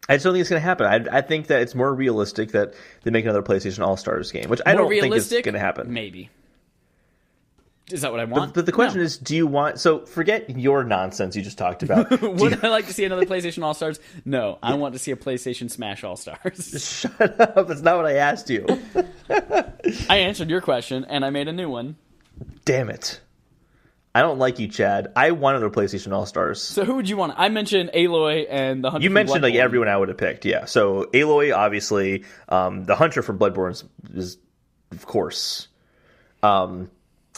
I just don't think it's going to happen. I think that it's more realistic that they make another PlayStation All-Stars game, which I don't think is going to happen. Maybe. Is that what I want? But the question is, do you want... So forget your nonsense you just talked about. Would I like to see another PlayStation All-Stars? No. I want to see a PlayStation Smash All-Stars. Shut up. That's not what I asked you. I answered your question, and I made a new one. Damn it. I don't like you, Chad. I want another PlayStation All-Stars. So who would you want? I mentioned Aloy and the Hunter. You mentioned like everyone I would have picked, yeah. So Aloy, obviously. The Hunter from Bloodborne is of course.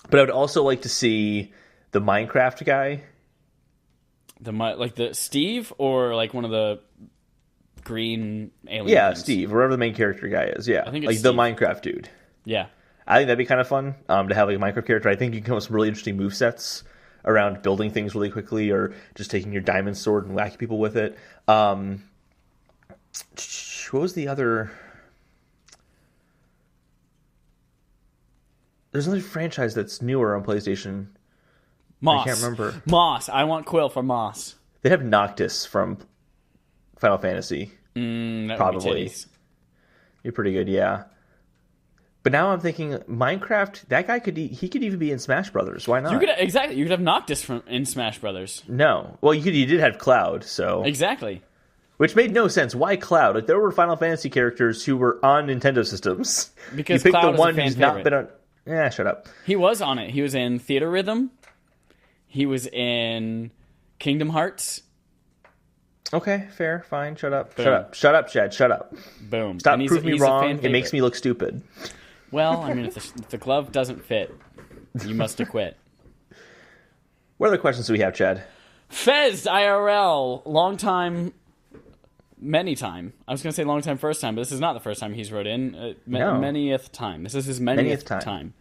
But I would also like to see the Minecraft guy. The Steve or like one of the green alien things? Steve, wherever the main character guy is. Yeah, I think it's like Steve. The Minecraft dude. Yeah, I think that'd be kind of fun to have like a Minecraft character. I think you can come up with some really interesting movesets around building things really quickly, or just taking your diamond sword and whacking people with it. What was the other? There's another franchise that's newer on PlayStation. Moss. I can't remember. Moss. I want Quill from Moss. They have Noctis from Final Fantasy. That Probably. would be titties. You're pretty good, yeah. But now I'm thinking Minecraft. That guy could even be in Smash Brothers. Why not? You could have Noctis in Smash Brothers. No. Well, you did have Cloud, so Exactly. Which made no sense. Why Cloud? Like there were Final Fantasy characters who were on Nintendo systems. Because you picked Cloud the one is a fan who's favorite. not been on. Yeah, shut up. He was on it. He was in Theater Rhythm. He was in Kingdom Hearts. Okay, fair, fine. Shut up. Boom. Shut up, Chad. Shut up. Boom. Stop And proving me he's a wrong. fan It makes favorite. me look stupid. Well, I mean, if the glove doesn't fit, you must acquit. What other questions do we have, Chad? Fehzd IRL, long time, many time. I was going to say long time, first time, but this is not the first time he's wrote in. No. Manyth time. This is his manyth time.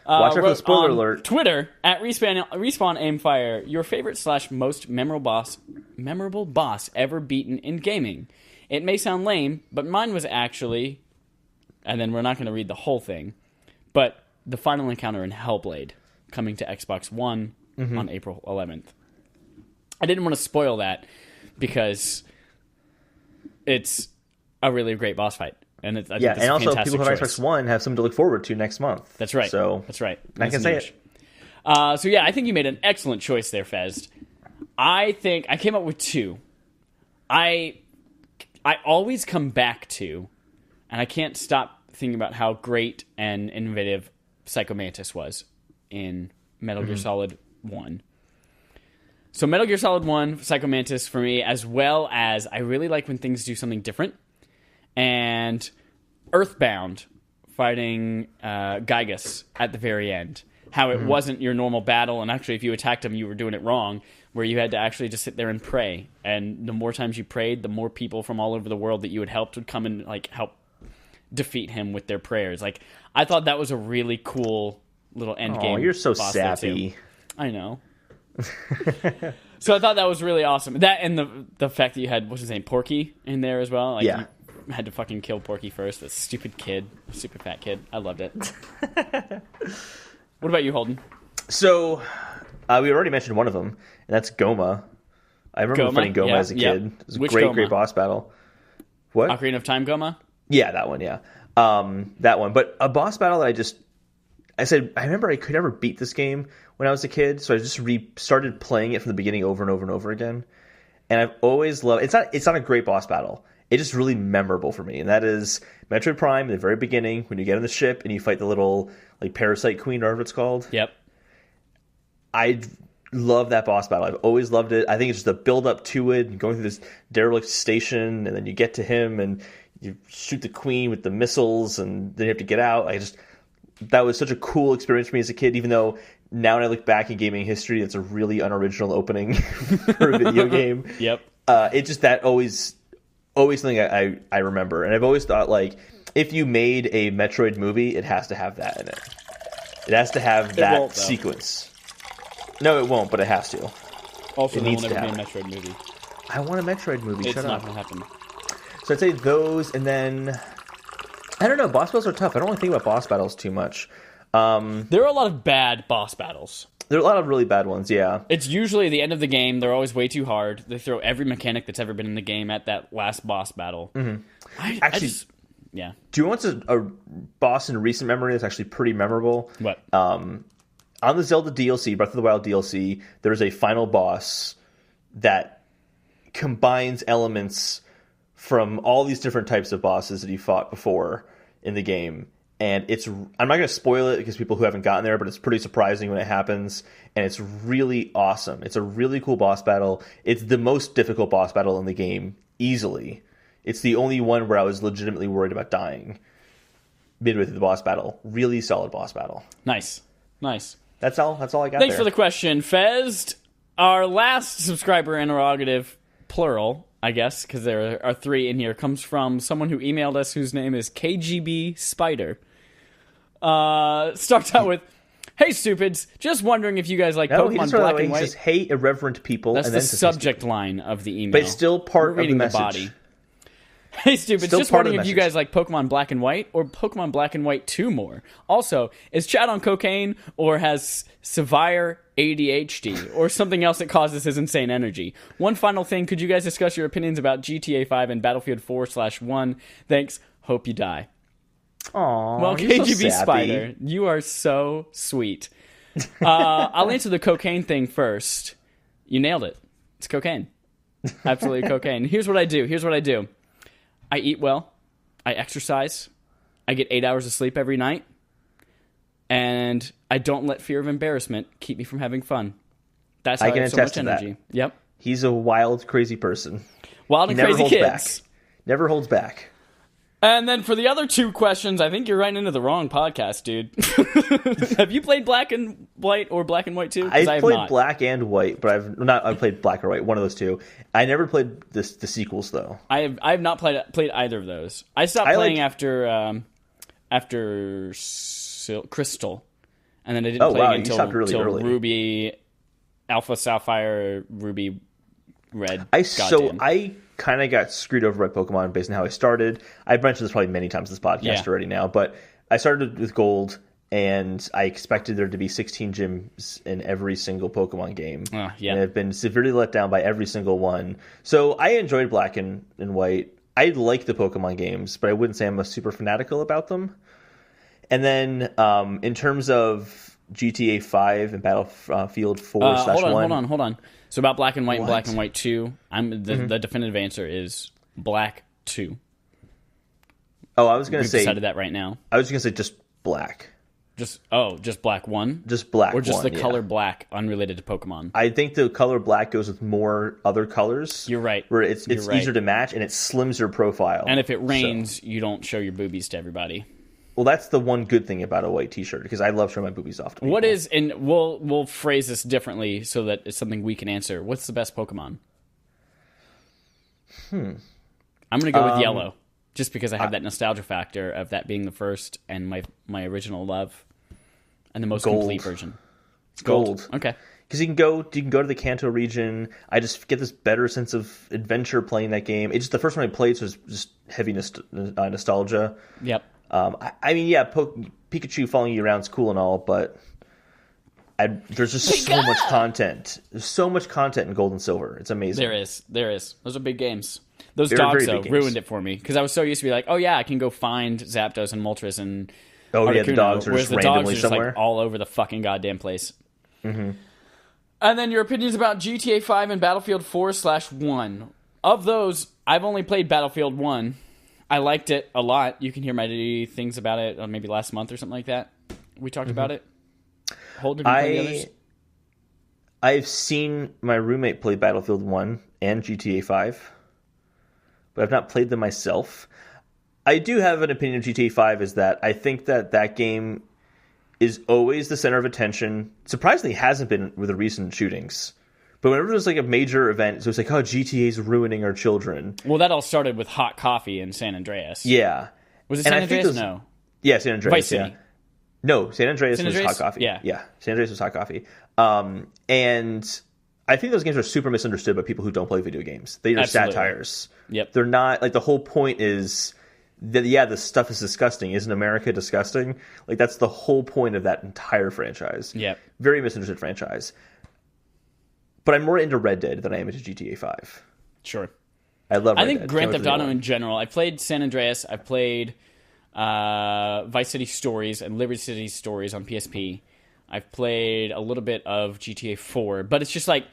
Watch out for the Wrote spoiler on alert. Twitter at respawn aim fire. Your favorite / most memorable boss ever beaten in gaming. It may sound lame, but mine was actually, and then we're not going to read the whole thing, but the final encounter in Hellblade, coming to Xbox One on April 11th. I didn't want to spoil that because it's a really great boss fight. And I think Yeah, it's and a also fantastic people who have choice. Xbox One have something to look forward to next month. That's right. So that's right. I can say it. So yeah, I think you made an excellent choice there, Fehzd. I think I came up with two. I always come back to, and I can't stop thinking about how great and innovative Psycho Mantis was in Metal Gear Solid 1. So Metal Gear Solid 1, Psycho Mantis for me, as well as I really like when things do something different. And Earthbound fighting Gygas at the very end. How it wasn't your normal battle, and actually if you attacked him, you were doing it wrong, where you had to actually just sit there and pray. And the more times you prayed, the more people from all over the world that you had helped would come and like help defeat him with their prayers. Like, I thought that was a really cool little end game. Oh, you're so boss there, sappy. too. I know. So I thought that was really awesome. That and the fact that you had, what's his name, Porky in there as well. Like, Yeah. You had to fucking kill Porky first. That stupid kid. Stupid fat kid. I loved it. What about you, Holden? So we already mentioned one of them, and that's Goma. I remember fighting Goma as a kid. It was a great boss battle. What? Ocarina of Time Goma? Yeah, that one, yeah. That one. But a boss battle that I remember I could never beat this game when I was a kid, so I just started playing it from the beginning over and over and over again. And I've always loved it's not a great boss battle. It's just really memorable for me. And that is Metroid Prime in the very beginning, when you get on the ship and you fight the little like parasite queen, or whatever it's called. Yep. I love that boss battle. I've always loved it. I think it's just the build up to it, and going through this derelict station, and then you get to him and you shoot the queen with the missiles, and then you have to get out. That was such a cool experience for me as a kid, even though now when I look back in gaming history, it's a really unoriginal opening for a video game. Yep. It's just that always something I remember. And I've always thought, like, if you made a Metroid movie, it has to have that in it. It has to have that sequence. No, it won't, but it has to. Also, there will never be a Metroid movie. I want a Metroid movie. It's Shut not up. going to happen. So I'd say those, and then I don't know. Boss battles are tough. I don't really think about boss battles too much. There are a lot of bad boss battles. There are a lot of really bad ones, yeah. It's usually the end of the game. They're always way too hard. They throw every mechanic that's ever been in the game at that last boss battle. Actually, yeah. Do you want a boss in recent memory that's actually pretty memorable? What? On the Zelda DLC, Breath of the Wild DLC, there's a final boss that combines elements from all these different types of bosses that you fought before in the game. And I'm not going to spoil it because people who haven't gotten there, but it's pretty surprising when it happens. And it's really awesome. It's a really cool boss battle. It's the most difficult boss battle in the game, easily. It's the only one where I was legitimately worried about dying midway through the boss battle. Really solid boss battle. Nice. That's all I got Thanks for the question, Fehzd. Our last subscriber interrogative, plural, I guess, because there are 3 in here, comes from someone who emailed us whose name is KGB Spider. Starts out with, "Hey, stupids, just wondering if you guys like Pokemon Black and White." He says, "Hey, irreverent people." That's and the then subject line of the email. But it's still part of the reading message. The body. Hey, stupids, just wondering if you guys like Pokemon Black and White or Pokemon Black and White 2 more. Also, is Chad on cocaine or has severe ADHD or something else that causes his insane energy? One final thing, could you guys discuss your opinions about GTA 5 and Battlefield 4/1? Thanks, hope you die." Aww, well, KGB Spider, you are so sweet. I'll answer the cocaine thing first. You nailed it. It's cocaine. Absolutely cocaine. Here's what I do. I eat well. I exercise. I get 8 hours of sleep every night. And I don't let fear of embarrassment keep me from having fun. That's how I have so much energy. Yep. He's a wild, crazy person. Wild and crazy kids. Never holds back. And then for the other 2 questions, I think you're right into the wrong podcast, dude. Have you played Black and White or Black and White 2? I've played Black and White, but I've played Black or White, one of those 2. I never played the sequels though. I have not played either of those. I stopped playing after Crystal, and then I didn't play until Ruby, Alpha Sapphire, Ruby, Red. I kind of got screwed over by Pokemon based on how I started. I've mentioned this probably many times in this podcast already now, but I started with Gold, and I expected there to be 16 gyms in every single Pokemon game. And I've been severely let down by every single one. So I enjoyed Black and White. I like the Pokemon games, but I wouldn't say I'm a super fanatical about them. And then in terms of GTA 5 and Battlefield 4/1... Hold on. So about Black and White and Black and White 2, the definitive answer is Black 2. Oh, I was going to say... We've decided that right now. I was going to say just Black. Just Black 1? Just Black 1, or just the color Black, unrelated to Pokemon? I think the color Black goes with more other colors. You're right. Where it's easier to match, and it slims your profile. And if it rains, you don't show your boobies to everybody. Well, that's the one good thing about a white T-shirt, because I love showing my boobies off to people. What is, and we'll phrase this differently so that it's something we can answer. What's the best Pokemon? I'm going to go with yellow, just because I have that nostalgia factor of that being the first and my original love, and the most complete version. Gold. Okay. Because you can go to the Kanto region. I just get this better sense of adventure playing that game. It's just the first one I played, so it's just heavy nostalgia. Yep. Pikachu following you around is cool and all, but there's just so much content. There's so much content in Gold and Silver. It's amazing. There is. Those are big games. Those dogs, though, ruined it for me. Because I was so used to be like, oh yeah, I can go find Zapdos and Moltres and Articuno, the dogs are just randomly somewhere. Like all over the fucking goddamn place. Mm-hmm. And then your opinions about GTA 5 and Battlefield 4/1. Of those, I've only played Battlefield 1. I liked it a lot. You can hear my things about it maybe last month or something like that. We talked about it. Holden, have you played the others? I've seen my roommate play Battlefield 1 and GTA 5, but I've not played them myself. I do have an opinion of GTA 5 is that I think that game is always the center of attention. Surprisingly, hasn't been with the recent shootings. But whenever there's like a major event, so it's like, oh, GTA's ruining our children. Well, that all started with hot coffee in San Andreas. Yeah. Was it San Andreas? No. Yeah, San Andreas. Vice City. Yeah. No, San Andreas was hot coffee. Yeah. San Andreas was hot coffee. And I think those games are super misunderstood by people who don't play video games. They are satires. Yep. They're not, like, the whole point is the stuff is disgusting. Isn't America disgusting? Like, that's the whole point of that entire franchise. Yeah. Very misunderstood franchise. But I'm more into Red Dead than I am into GTA 5. Sure. I love Red Dead. I think Grand Theft Auto in general. I've played San Andreas. I've played Vice City Stories and Liberty City Stories on PSP. I've played a little bit of GTA 4. But it's just like,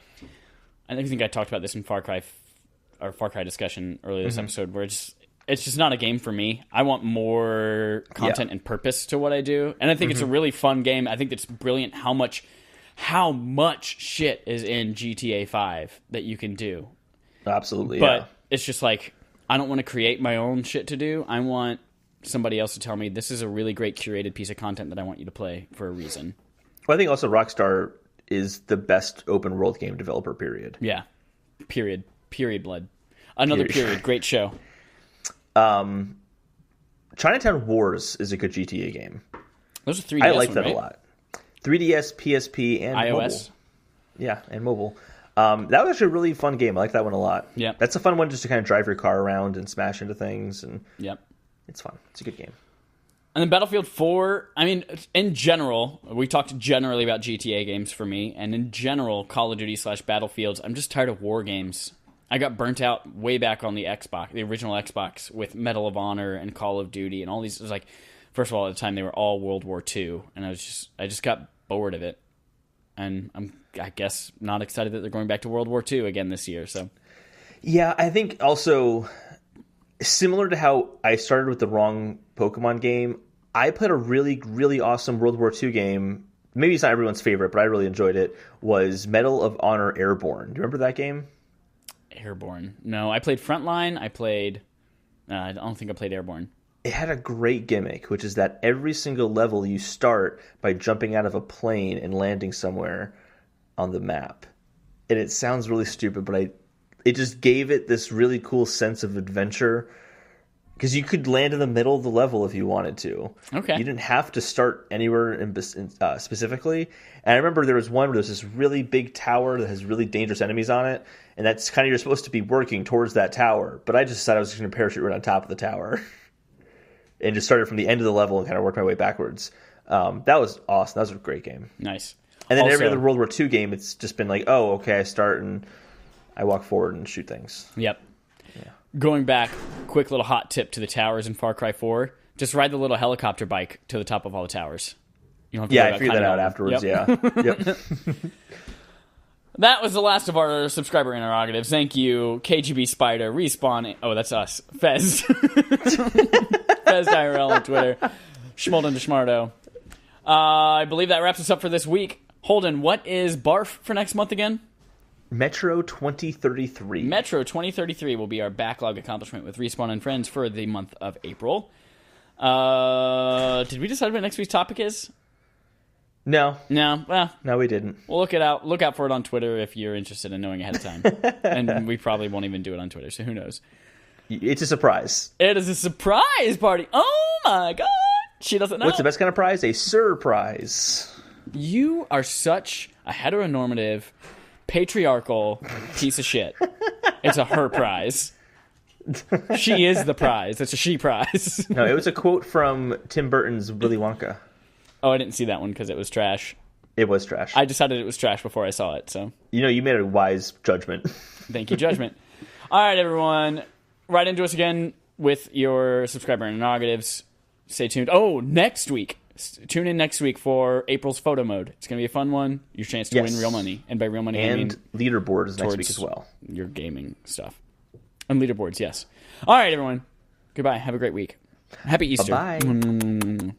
I think I talked about this in Far Cry discussion earlier this episode, where it's just not a game for me. I want more content and purpose to what I do. And I think it's a really fun game. I think it's brilliant how much shit is in GTA 5 that you can do. Absolutely, but it's just like, I don't want to create my own shit to do. I want somebody else to tell me, this is a really great curated piece of content that I want you to play for a reason. Well, I think also Rockstar is the best open world game developer, period. Yeah. Period, blood. Another period. Great show. Chinatown Wars is a good GTA game. Those are 3DS. I like that a lot. 3DS, PSP, and iOS. Mobile. Yeah, and mobile. That was actually a really fun game. I like that one a lot. Yeah. That's a fun one just to kind of drive your car around and smash into things. And it's fun. It's a good game. And then Battlefield 4, I mean, in general, we talked generally about GTA games for me, and in general, Call of Duty / Battlefields, I'm just tired of war games. I got burnt out way back on the Xbox, the original Xbox, with Medal of Honor and Call of Duty and all these. It was like, first of all, at the time, they were all World War II, and I just got bored of it. And I guess, not excited that they're going back to World War II again this year. So, yeah, I think also, similar to how I started with the wrong Pokemon game, I played a really, really awesome World War II game. Maybe it's not everyone's favorite, but I really enjoyed it. Was Medal of Honor Airborne. Do you remember that game? Airborne. No, I played Frontline. I don't think I played Airborne. It had a great gimmick, which is that every single level you start by jumping out of a plane and landing somewhere on the map. And it sounds really stupid, but it just gave it this really cool sense of adventure, because you could land in the middle of the level if you wanted to. Okay. You didn't have to start anywhere specifically. And I remember there was one where there's this really big tower that has really dangerous enemies on it, and that's kind of, you're supposed to be working towards that tower. But I just decided I was just going to parachute right on top of the tower and just started from the end of the level and kind of worked my way backwards. That was awesome. That was a great game. Nice. And then every other World War II game, it's just been like, oh, okay, I start and I walk forward and shoot things. Yep. Yeah. Going back, quick little hot tip to the towers in Far Cry 4. Just ride the little helicopter bike to the top of all the towers. You don't have to worry I figured that out afterwards, Yep. That was the last of our subscriber interrogatives. Thank you, KGB Spider, Respawn. Oh, that's us. Fehzd. Fehzd IRL on Twitter. Schmolden to Schmardo. I believe that wraps us up for this week. Holden, what is BARF for next month again? Metro 2033. Metro 2033 will be our backlog accomplishment with Respawn and Friends for the month of April. Did we decide what next week's topic is? No. Well, no, we didn't. We'll look out for it on Twitter if you're interested in knowing ahead of time. And we probably won't even do it on Twitter, so who knows? It's a surprise. It is a surprise party. Oh my god. She doesn't know. What's the best kind of prize? A surprise. You are such a heteronormative, patriarchal piece of shit. It's a her prize. She is the prize. It's a she prize. No, it was a quote from Tim Burton's Willy Wonka. Oh, I didn't see that one because it was trash. It was trash. I decided it was trash before I saw it, so. You made a wise judgment. Thank you, judgment. All right, everyone. Write into us again with your subscriber interrogatives. Stay tuned. Oh, next week. Tune in next week for April's photo mode. It's going to be a fun one. Your chance to win real money. And by real money, I mean leaderboards next week as well. Your gaming stuff. And leaderboards, yes. All right, everyone. Goodbye. Have a great week. Happy Easter. Bye-bye.